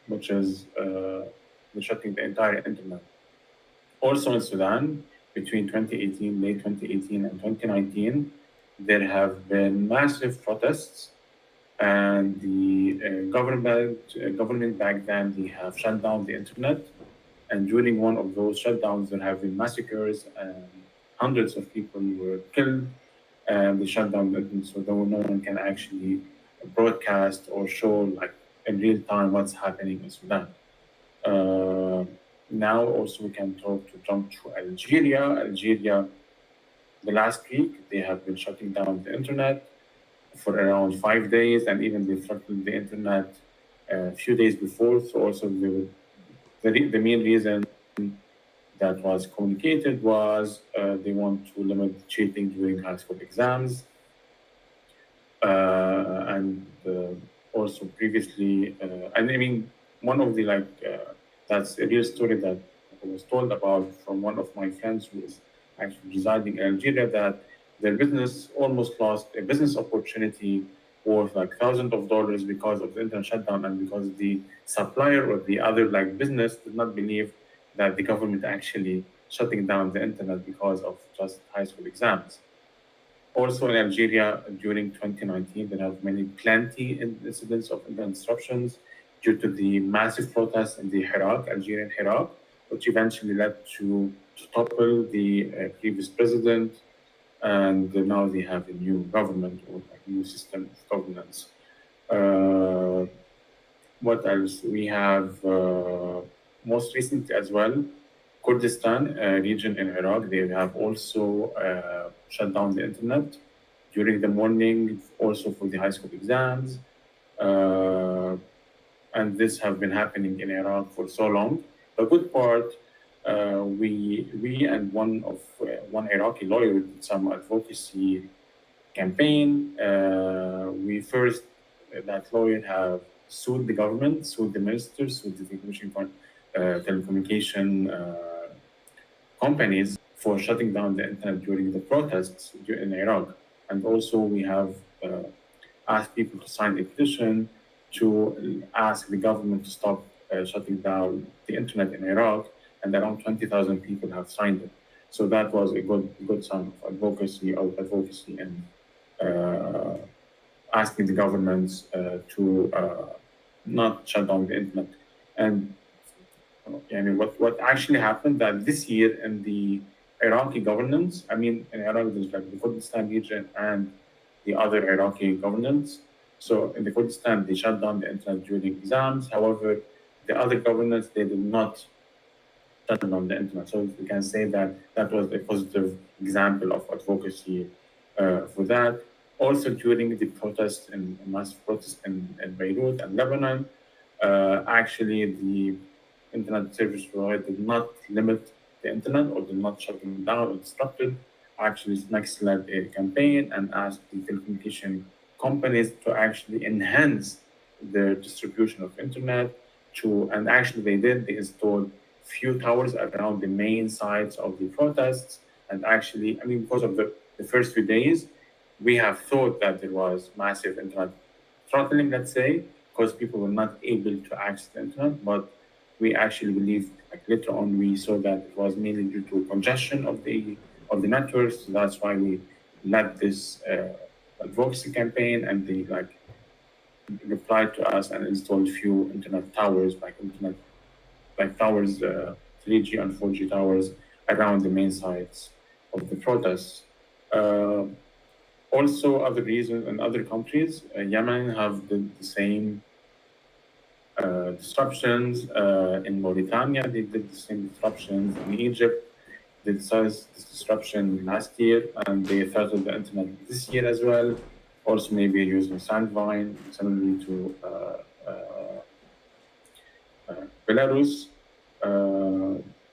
which is shutting the entire internet. Also in Sudan, between late 2018 and 2019, there have been massive protests, and the government back then, they have shut down the internet. And during one of those shutdowns, there have been massacres and hundreds of people were killed, and they shut down the internet so no one can actually broadcast or show like in real time what's happening in Sudan. Now also we can jump to Algeria. Algeria, the last week, they have been shutting down the internet for around 5 days, and even they threatened the internet a few days before. So also the main reason that was communicated was they want to limit cheating during high school exams. And also previously, and I mean, one of the that's a real story that I was told about from one of my friends who is actually residing in Algeria, that their business almost lost a business opportunity worth like thousands of dollars because of the internet shutdown, and because the supplier or the other business did not believe that the government actually shutting down the internet because of just high school exams. Also in Algeria, during 2019, there have plenty incidents of internet disruptions due to the massive protests in the Algerian Iraq, which eventually led to topple the previous president, and now they have a new government or a new system of governance. What else? We have most recently as well, Kurdistan region in Iraq, they have also shut down the internet during the morning, also for the high school exams. And this have been happening in Iraq for so long. The good part, we and one Iraqi lawyer did some advocacy campaign. That lawyer have sued the government, sued the ministers, sued the telecommunication companies for shutting down the internet during the protests in Iraq. And also we have asked people to sign a petition to ask the government to stop shutting down the internet in Iraq, and around 20,000 people have signed it. So that was a good sign of advocacy and asking the governments to not shut down the internet. And what actually happened that this year in the Iraqi governance, in Iraq there's the Kurdistan region and the other Iraqi governance. So in the Kurdistan, they shut down the internet during exams. However, the other governance, they did not shut down the internet. So we can say that was a positive example of advocacy for that. Also during the protests and massive protests in Beirut and Lebanon, actually the internet service provider did not limit the internet or did not shut them down or disrupt it. Actually, SMEX led a campaign and asked the telecommunication companies to actually enhance their distribution of internet and actually they installed few towers around the main sites of the protests. And actually, because of the first few days, we have thought that there was massive internet throttling, let's say, because people were not able to access the internet. But we actually believe, later on, we saw that it was mainly due to congestion of the networks. So that's why we led this advocacy campaign, and they replied to us and installed few internet towers, towers, 3G and 4G towers around the main sites of the protests. Also, other reasons in other countries, Yemen have the same disruptions. In Mauritania, they did the same disruptions. In Egypt, they saw this disruption last year, and they threatened the internet this year as well. Also, maybe using Sandvine, similarly to Belarus.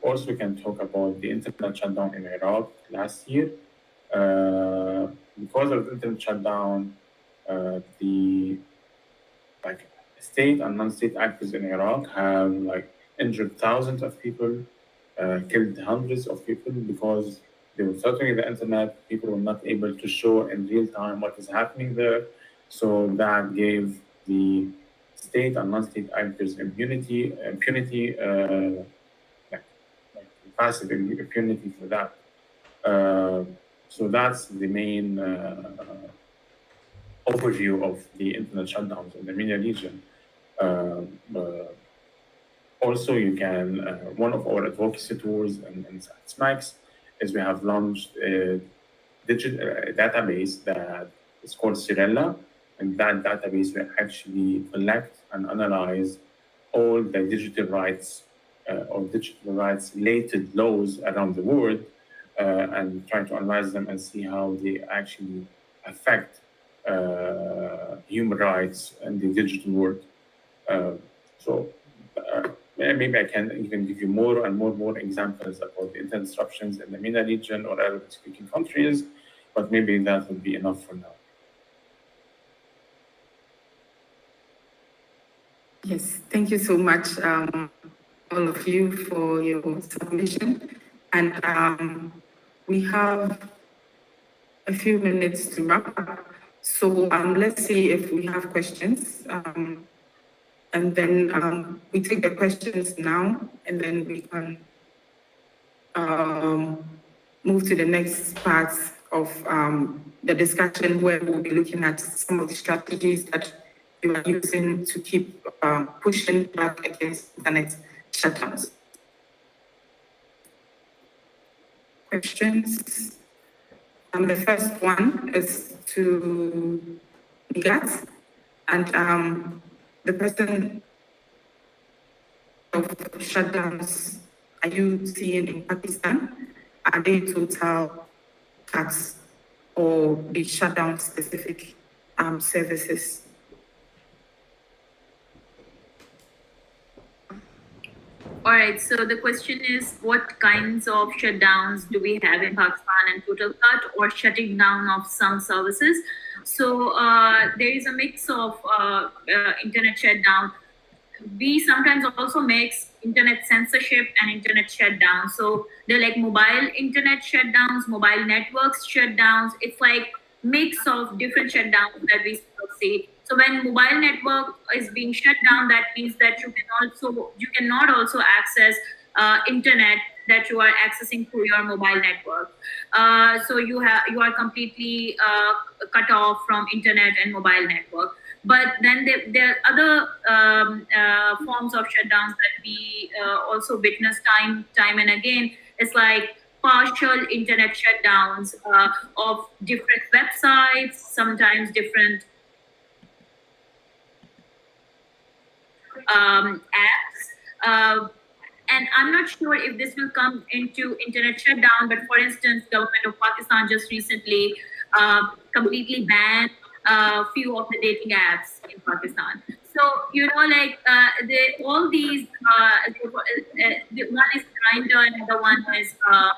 Also, we can talk about the internet shutdown in Iraq last year. Because of the internet shutdown, the state and non-state actors in Iraq have injured thousands of people, killed hundreds of people because they were threatening the internet. People were not able to show in real time what is happening there. So that gave the state and non-state actors impunity, passive impunity for that. So that's the main overview of the internet shutdowns in the MENA region. Also, you can, one of our advocacy tools in SMAX is we have launched a digital database that is called Cirella. And that database will actually collect and analyze all the digital rights of digital rights related laws around the world and try to analyze them and see how they actually affect human rights in the digital world. Maybe I can even give you more and more examples about the internet disruptions in the MENA region or Arabic-speaking countries, but maybe that would be enough for now. Yes, thank you so much, all of you, for your submission. And we have a few minutes to wrap up. So let's see if we have questions. And then we take the questions now, and then we can move to the next part of the discussion, where we'll be looking at some of the strategies that you are using to keep pushing back against internet shutdowns. Questions? The first one is to Nigat, and the person of shutdowns are you seeing in Pakistan? Are they total cuts or the shutdown specific services? All right, so the question is, what kinds of shutdowns do we have in Pakistan, and total cut or shutting down of some services? So there is a mix of internet shutdown. We sometimes also mix internet censorship and internet shutdown. So they're like mobile internet shutdowns, mobile networks shutdowns. It's like mix of different shutdowns that we see. So when mobile network is being shut down, that means that you cannot also access internet that you are accessing through your mobile network. So you are completely cut off from internet and mobile network. But then there are other forms of shutdowns that we also witness time and again. It's like partial internet shutdowns of different websites, sometimes different apps. And I'm not sure if this will come into internet shutdown, but for instance, government of Pakistan just recently completely banned a few of the dating apps in Pakistan. So, all these, one is Grindr and the one is, I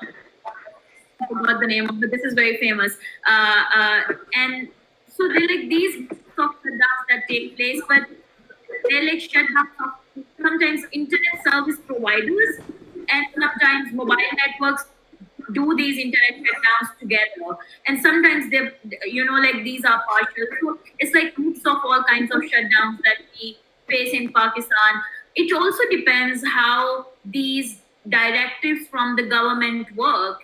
forgot the name of it, this is very famous. And so they're like these shutdowns that take place, but they're like shutdowns of sometimes internet service providers and sometimes mobile networks do these internet shutdowns together, and sometimes they, these are partial. So it's like mix of all kinds of shutdowns that we face in Pakistan. It also depends how these directives from the government work.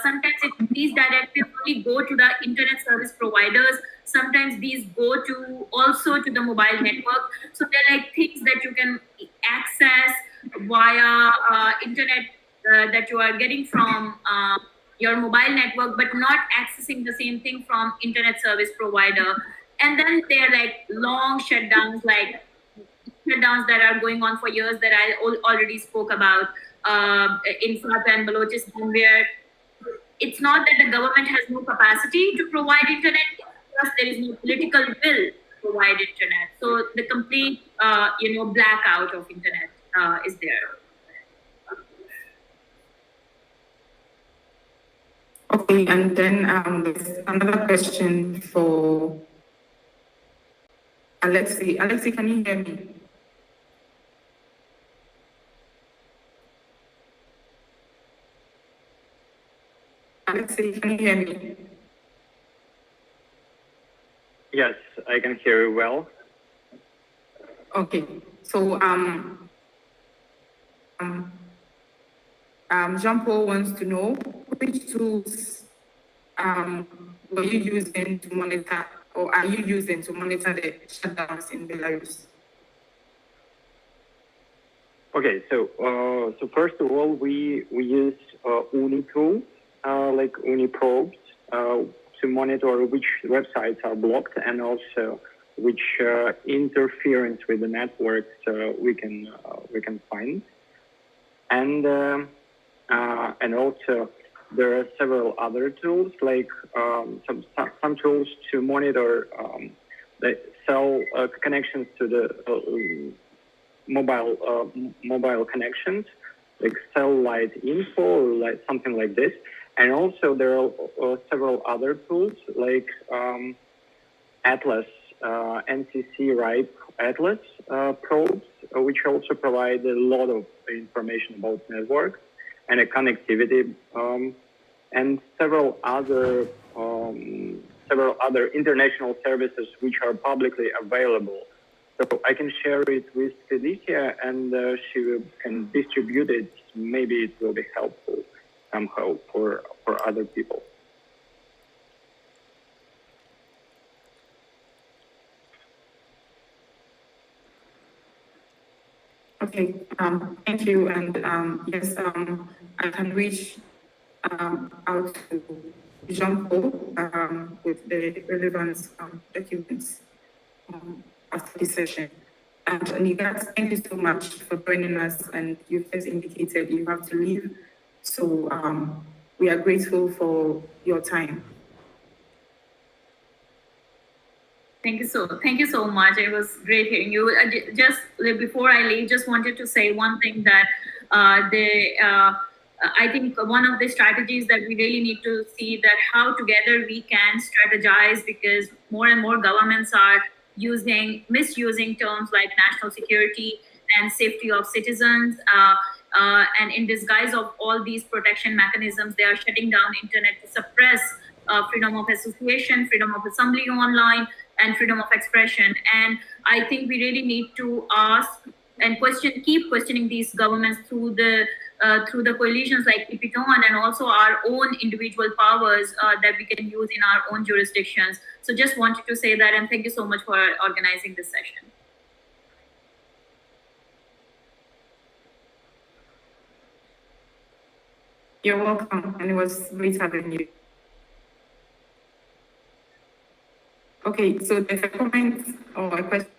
Sometimes these directives only go to the internet service providers. Sometimes these go also to the mobile network. So they're like things that you can access via internet that you are getting from your mobile network, but not accessing the same thing from internet service provider. And then they're like long shutdowns, like shutdowns that are going on for years that I already spoke about in Fatah and Balochistan, where it's not that the government has no capacity to provide internet, plus there is no political will to provide internet. So the complete, blackout of internet is there. Okay, and then there's another question for Alexey. Alexey, can you hear me? Alexey, can you hear me? Yes, I can hear you well. Okay, so Jean-Paul wants to know which tools were you using to monitor, or are you using to monitor the shutdowns in Belarus? Okay, so first of all, we use UNI tools like UNI probes to monitor which websites are blocked and also which interference with the network we can find. and also there are several other tools like some tools to monitor the cell connections to the mobile connections, like cell light info or like something like this. And also there are several other tools like Atlas, NCC RIPE Atlas probes, which also provide a lot of information about network and connectivity, and several other international services which are publicly available. So I can share it with Felicia, and she can distribute it. Maybe it will be helpful somehow for other people. Okay, thank you. And yes, I can reach out to Jean-Paul with the relevant documents after this session. And Nigat, thank you so much for joining us. And you've just indicated you have to leave. So we are grateful for your time. Thank you so much. It was great hearing you. Just before I leave, just wanted to say one thing that I think one of the strategies that we really need to see that how together we can strategize, because more and more governments are misusing terms like national security and safety of citizens, and in disguise of all these protection mechanisms, they are shutting down internet to suppress freedom of association, freedom of assembly online, and freedom of expression. And I think we really need to ask and keep questioning these governments through the coalitions like Ipiton, and also our own individual powers that we can use in our own jurisdictions. So just wanted to say that, and thank you so much for organizing this session. You're welcome, and it was great having you. Okay, so there's a comment or a question.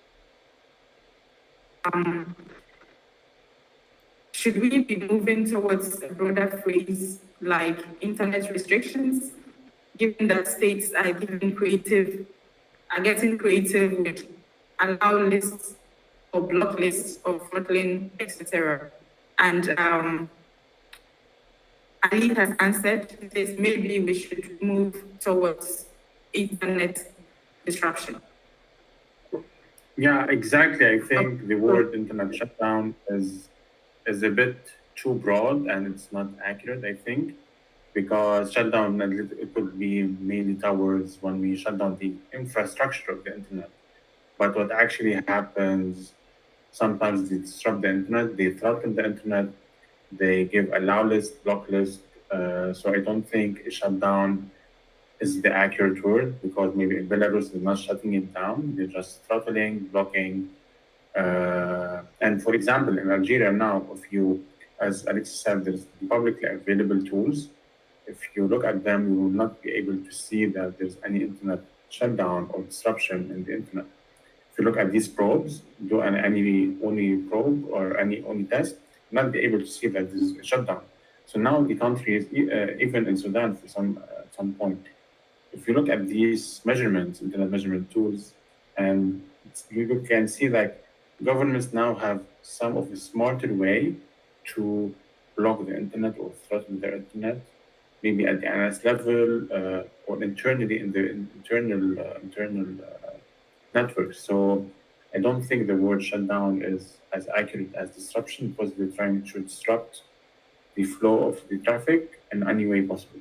Should we be moving towards a broader phrase like internet restrictions, given that states are getting creative with allow lists or block lists of throttling, etc. And Ali has answered, he says maybe we should move towards internet disruption. Yeah, exactly. I think the word internet shutdown is a bit too broad and it's not accurate, I think, because shutdown, it could be mainly towards when we shut down the infrastructure of the internet. But what actually happens, sometimes they disrupt the internet, they throttle the internet, they give allow list, block list. So I don't think a shutdown is the accurate word, because maybe in Belarus they're not shutting it down, they're just throttling, blocking. And for example, in Algeria now, if you, as Alexey said, there's publicly available tools. If you look at them, you will not be able to see that there's any internet shutdown or disruption in the internet. If you look at these probes, do any only probe or any only test, you'll not be able to see that this is a shutdown. So now the country is, even in Sudan for some point, if you look at these measurements, internet measurement tools, and you can see that governments now have some of the smarter way to block the internet or threaten the internet, maybe at the NS level or internally in the internal networks. So I don't think the word shutdown is as accurate as disruption, because they're trying to disrupt the flow of the traffic in any way possible.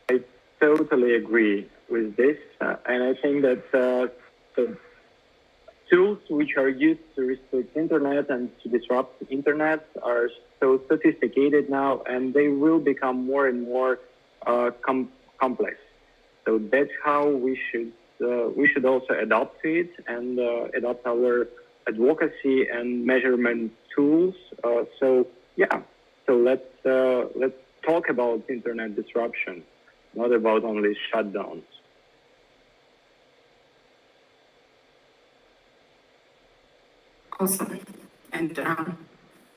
I totally agree with this, and I think that the tools which are used to restrict internet and to disrupt the internet are so sophisticated now, and they will become more and more complex. So that's how we should also adapt to it and adopt our advocacy and measurement tools. So let's talk about internet disruption, not about only shutdowns. Awesome. And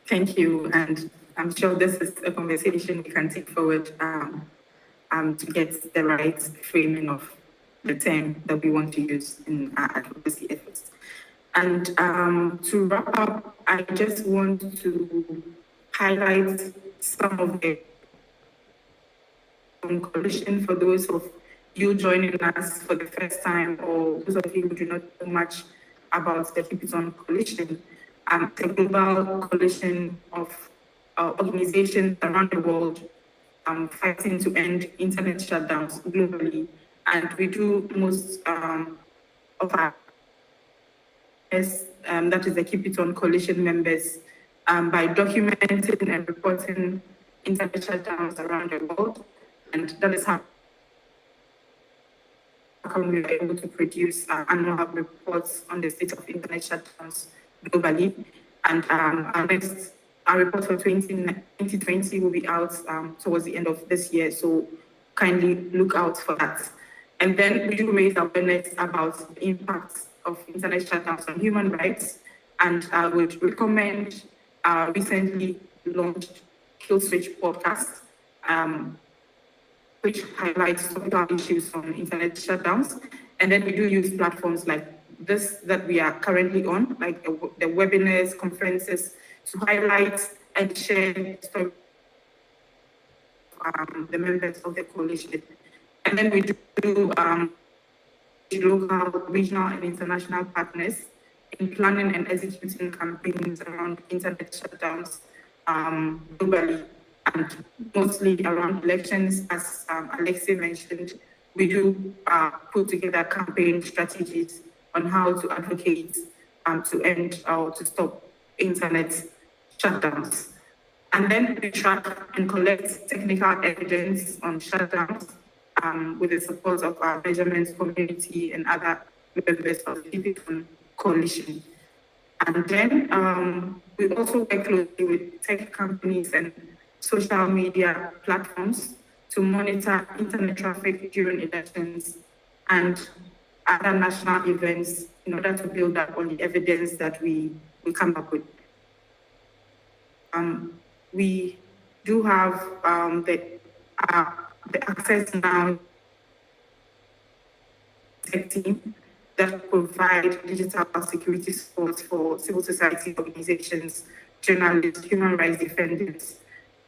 thank you. And I'm sure this is a conversation we can take forward to get the right framing of the term that we want to use in our advocacy efforts. And to wrap up, I just want to highlight some of the coalition for those of you joining us for the first time, or those of you who do not know much about the Keep It On Coalition. The global coalition of organizations around the world fighting to end internet shutdowns globally. And we do most of our that is the Keep It On Coalition members by documenting and reporting internet shutdowns around the world. And that is how we are able to produce annual reports on the state of internet shutdowns globally. And our report for 2020 will be out towards the end of this year. So kindly look out for that. And then we do raise awareness about the impacts of internet shutdowns on human rights. And I would recommend our recently launched Kill Switch podcast, which highlights topical issues on internet shutdowns. And then we do use platforms like this that we are currently on, like the webinars, conferences, to highlight and share stories of the members of the coalition. And then we do local, regional, and international partners in planning and executing campaigns around internet shutdowns globally, and mostly around elections. As Alexey mentioned, we do put together campaign strategies on how to advocate to end or to stop internet shutdowns. And then we track and collect technical evidence on shutdowns with the support of our measurement community and other members of the Keep It On Coalition. And then we also work closely with tech companies and social media platforms to monitor internet traffic during elections and other national events in order to build up on the evidence that we come up with. We do have the Access Now tech team that provide digital security support for civil society organizations, journalists, human rights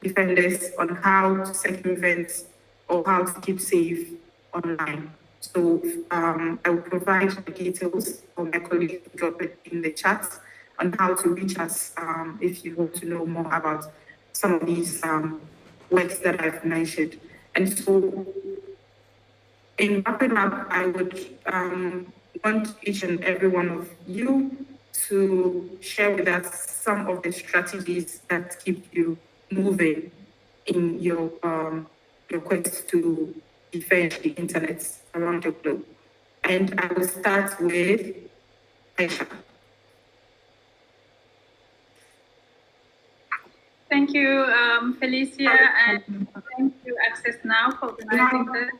defenders on how to circumvent or how to keep safe online. So I will provide the details for my colleague to drop it in the chat on how to reach us if you want to know more about some of these works that I've mentioned. And so in wrapping up, I would want each and every one of you to share with us some of the strategies that keep you moving in your quest to defend the internet around the globe. And I will start with Aisha. Thank you, Felicia, and thank you, Access Now, for organizing this.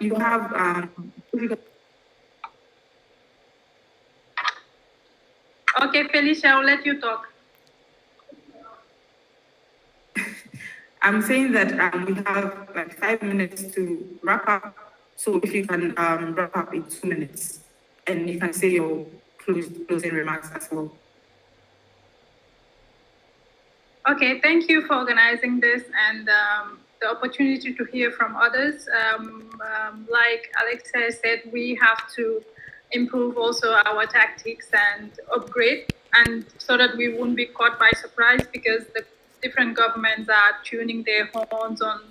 You have okay, Felicia, I'll let you talk. I'm saying that we have like 5 minutes to wrap up. So if you can wrap up in 2 minutes, and you can say your closing remarks as well. Okay, thank you for organizing this and the opportunity to hear from others. Like Alexey said, we have to improve also our tactics and upgrade, and so that we won't be caught by surprise, because the different governments are tuning their horns on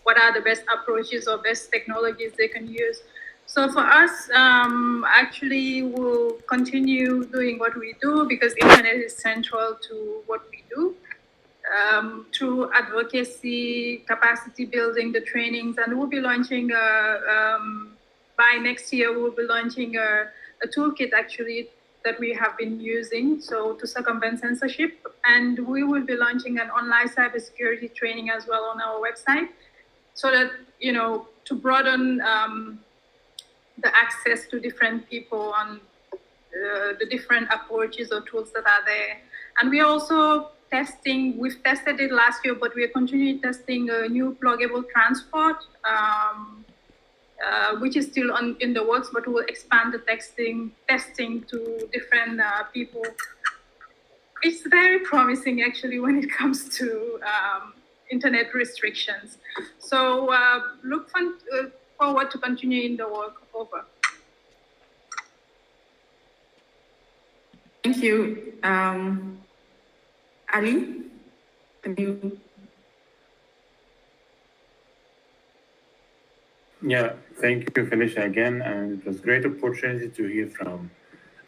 what are the best approaches or best technologies they can use. So for us, actually, we'll continue doing what we do, because internet is central to what we do. Through advocacy, capacity building, the trainings, and we'll be launching, by next year, we'll be launching a toolkit actually that we have been using, so to circumvent censorship. And we will be launching an online cybersecurity training as well on our website, so that, to broaden the access to different people and the different approaches or tools that are there. And we are also testing, we've tested it last year, but we are continuing testing a new pluggable transport, which is still in the works, but we'll expand the testing to different people. It's very promising, actually, when it comes to internet restrictions. So look forward to continuing the work. Over. Thank you. Ali, can you? Yeah, thank you, Felicia, again. And it was a great opportunity to hear from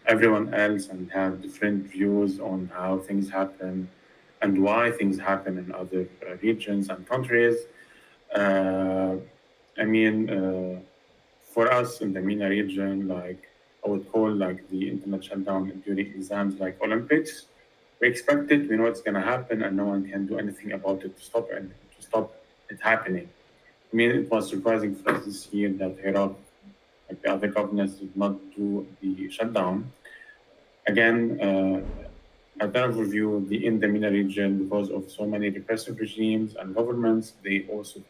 everyone else and have different views on how things happen and why things happen in other regions and countries. For us in the MENA region, like I would call like the internet shutdown during exams like Olympics. We expect it, we know it's gonna happen, and no one can do anything about it to stop it happening. I mean, it was surprising for us this year that Iraq, like the other governments, did not do the shutdown. Again, at that overview, in the MENA region, because of so many repressive regimes and governments, they also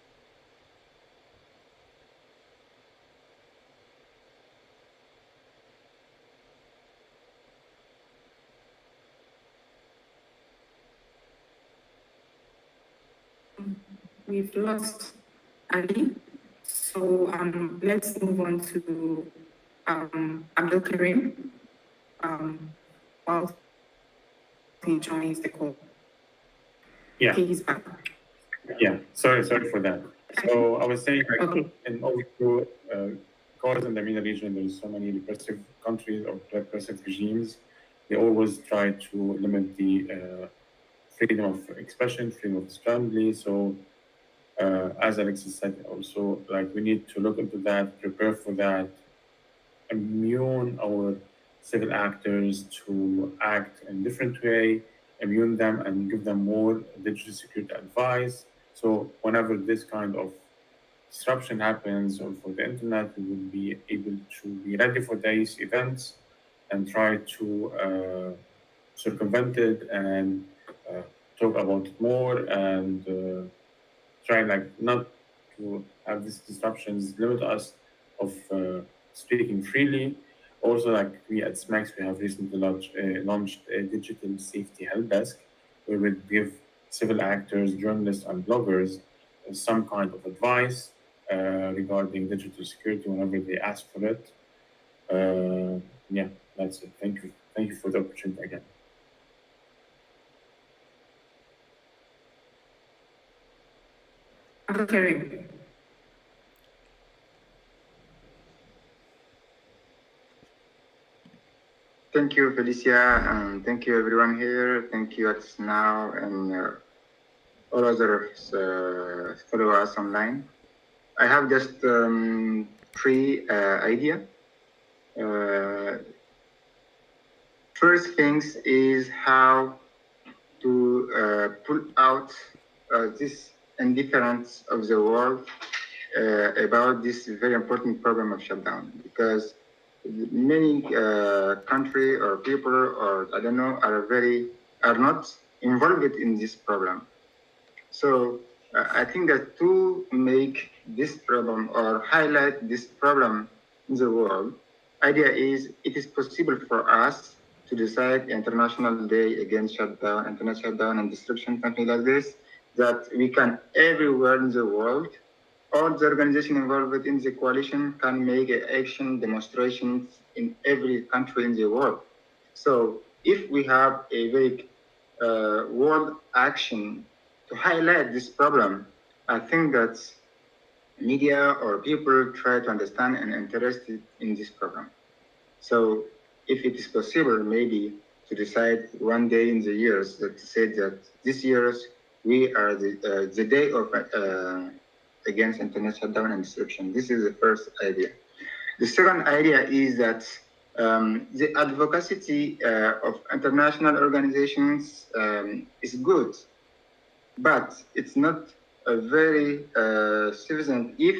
We've lost Ali, so let's move on to Abdul Karim while he joins the call. Yeah. Okay, he's back. Yeah, sorry for that. So I was saying, like, Okay. in order to cause in the MENA region, there's so many repressive countries or repressive regimes. They always try to limit the freedom of expression, freedom of assembly. So, as Alexis said, also, like, we need to look into that, prepare for that, immune our civil actors to act in different way, immune them and give them more digital security advice. So whenever this kind of disruption happens or for the internet, we will be able to be ready for these events and try to circumvent it and talk about it more and try like not to have these disruptions limit us of speaking freely. Also, like we at SMAX, we have recently launched a digital safety help desk where we give civil actors, journalists, and bloggers some kind of advice regarding digital security whenever they ask for it. Yeah, that's it. Thank you. Thank you for the opportunity again. Okay. Thank you, Felicia, and thank you everyone here. Thank you at now and all others follow us online. I have just 3 ideas. First things is how to pull out this indifference of the world about this very important problem of shutdown, because many country or people or I don't know are not involved in this problem. So I think that to make this problem or highlight this problem in the world, idea is it is possible for us to decide International Day against shutdown, internet shutdown and destruction, something like this, that we can everywhere in the world, all the organizations involved in the coalition can make action demonstrations in every country in the world. So if we have a very world action to highlight this problem, I think that media or people try to understand and interested in this problem. So if it is possible, maybe to decide one day in the years that said that this year's we are the day of against internet shutdown and disruption. This is the first idea. The second idea is that the advocacy of international organizations is good, but it's not very sufficient if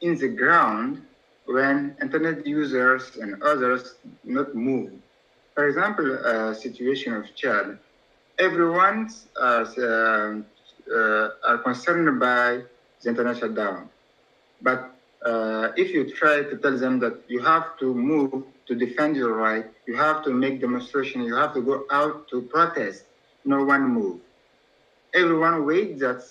in the ground when internet users and others not move. For example, situation of Chad, everyone are concerned by the internet shutdown. But if you try to tell them that you have to move to defend your right, you have to make demonstration, you have to go out to protest, no one move. Everyone waits that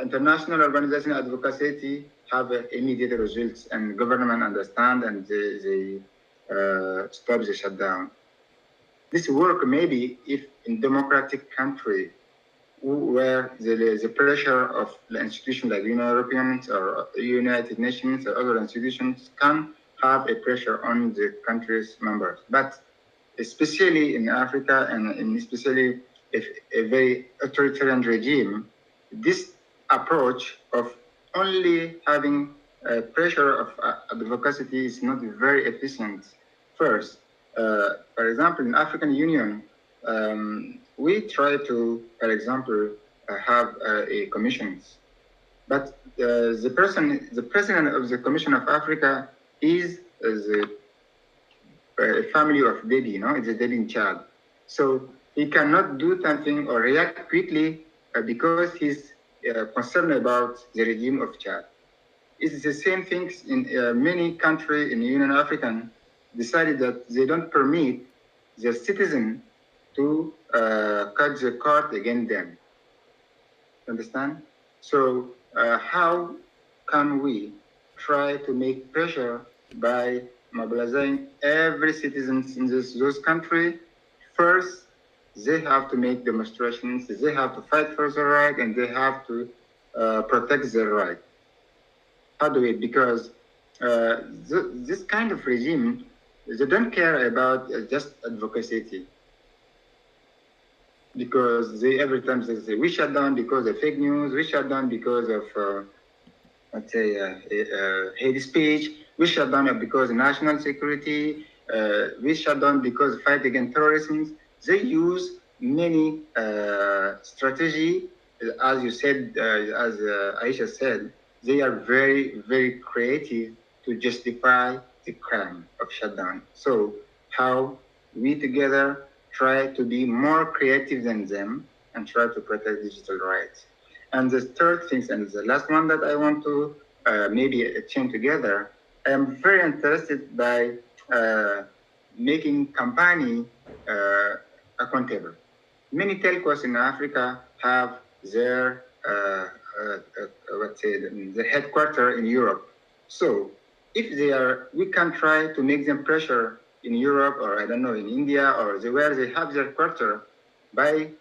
international organization advocacy have immediate results and government understand and they stop the shutdown. This work maybe if in democratic country where the pressure of the institutions like European or United Nations or other institutions can have a pressure on the country's members. But especially in Africa and especially if a very authoritarian regime, this approach of only having pressure of advocacy is not very efficient. First, for example, in African Union, we try to, for example, have a commissions, but the president of the Commission of Africa is the family of Dedi, it's a Dedi in Chad. So he cannot do something or react quickly because he's concerned about the regime of Chad. It's the same things in many countries in the Union African decided that they don't permit their citizen to cut the cord against them. Understand? So how can we try to make pressure by mobilizing every citizen in those countries? First, they have to make demonstrations, they have to fight for their right, and they have to protect their right. How do we? Because this kind of regime, they don't care about just advocacy. Because they every time they say we shut down because of fake news, we shut down because of let's say hate speech, we shut down because of national security, we shut down because of fight against terrorism. They use many strategy, as you said, as Aisha said, they are very, very creative to justify the crime of shutdown. So how we together try to be more creative than them and try to protect digital rights. And the third thing, and the last one that I want to maybe chain together, I am very interested by making company accountable. Many telcos in Africa have their let's say the headquarters in Europe. So if they are, we can try to make them pressure in Europe or I don't know in India or where they have their quarter by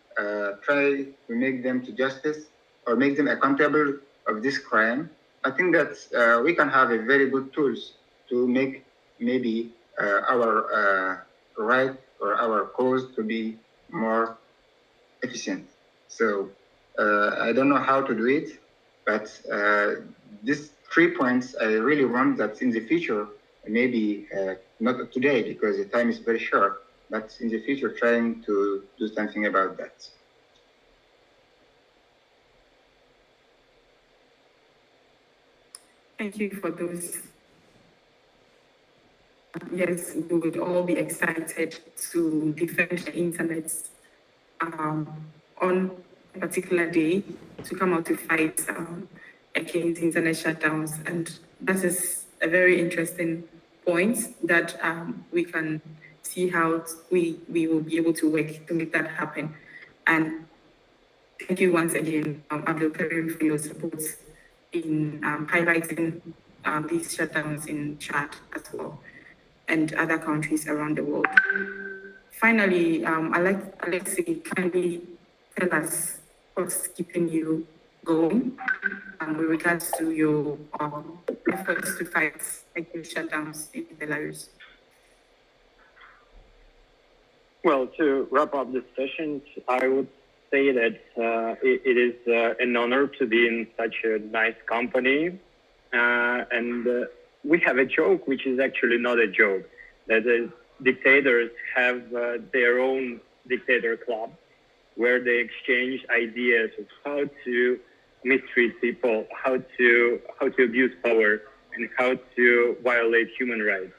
try to make them to justice or make them accountable of this crime. I think that we can have a very good tools to make maybe our right or our cause to be more efficient. So I don't know how to do it, but these 3 points I really want that in the future, maybe not today because the time is very short, but in the future trying to do something about that. Thank you for those. Yes, we would all be excited to defend the internet on a particular day to come out to fight against internet shutdowns. And that is a very interesting point that we can see how we will be able to work to make that happen. And thank you once again, Abdul Karim, for your support in highlighting these shutdowns in Chad as well and other countries around the world. Finally, Alexey, kindly tell us what's keeping you going with regards to your efforts to fight against shutdowns in Belarus. Well, to wrap up this session, I would say that it is an honor to be in such a nice company. And we have a joke, which is actually not a joke, that the dictators have their own dictator club, where they exchange ideas of how to mistreat people, how to abuse power. and how to violate human rights.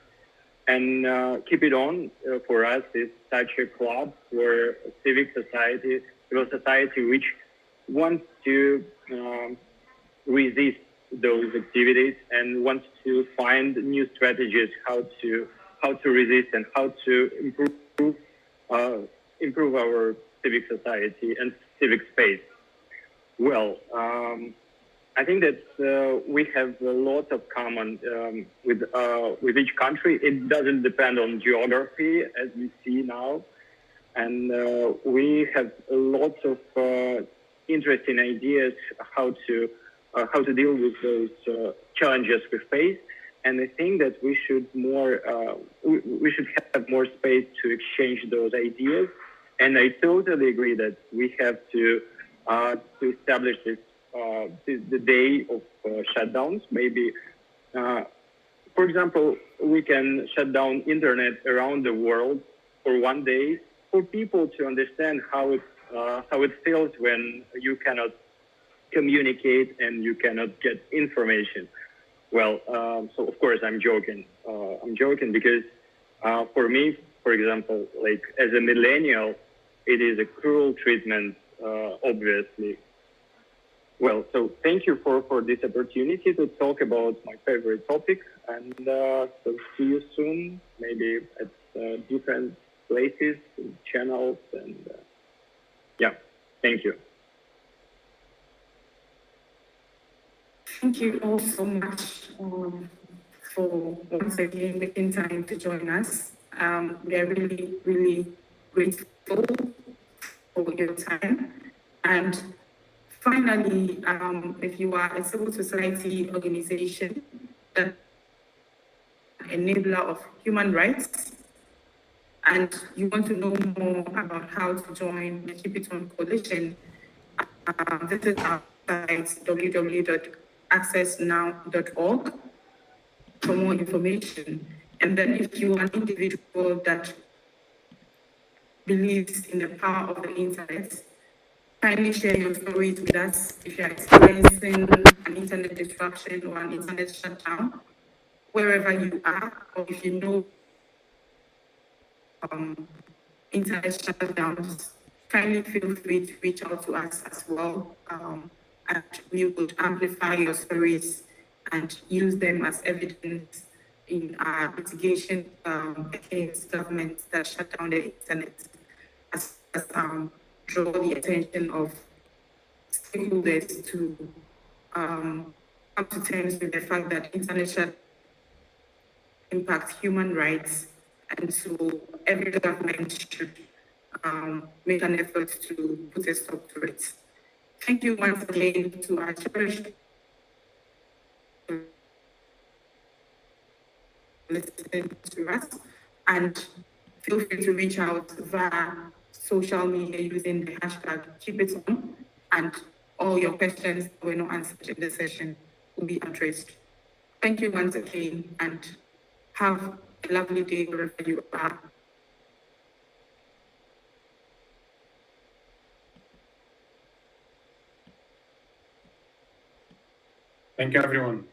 And Keep It On for us is such a club for civil society which wants to resist those activities and wants to find new strategies how to resist and how to improve our civic society and civic space. Well, I think that we have a lot of common with each country. It doesn't depend on geography, as we see now, and we have lots of interesting ideas how to deal with those challenges we face. And I think that we should we should have more space to exchange those ideas. And I totally agree that we have to establish this the day of shutdowns. Maybe, for example, we can shut down internet around the world for one day for people to understand how it feels when you cannot communicate and you cannot get information. Well, so of course I'm joking. I'm joking because for me, for example, like as a millennial, it is a cruel treatment, obviously. Well, so thank you for this opportunity to talk about my favorite topic, and so see you soon, maybe at different places, channels, and yeah, thank you. Thank you all so much for once again making time to join us. We are really, really grateful for your time. And finally, if you are a civil society organization, an enabler of human rights, and you want to know more about how to join the Keep It On Coalition, visit our site www.accessnow.org for more information. And then if you are an individual that believes in the power of the internet, kindly share your stories with us if you're experiencing an internet disruption or an internet shutdown, wherever you are, or if you know internet shutdowns, kindly feel free to reach out to us as well. And we would amplify your stories and use them as evidence in our litigation against governments that shut down the internet, as draw the attention of stakeholders to come to terms with the fact that internet shut impacts human rights, and so every government should make an effort to put a stop to it. Thank you once again to our cherished listening to us, and feel free to reach out via social media using the hashtag #KeepItOn, and all your questions that were not answered in the session will be addressed. Thank you once again, and have a lovely day wherever you are. Thank you, everyone.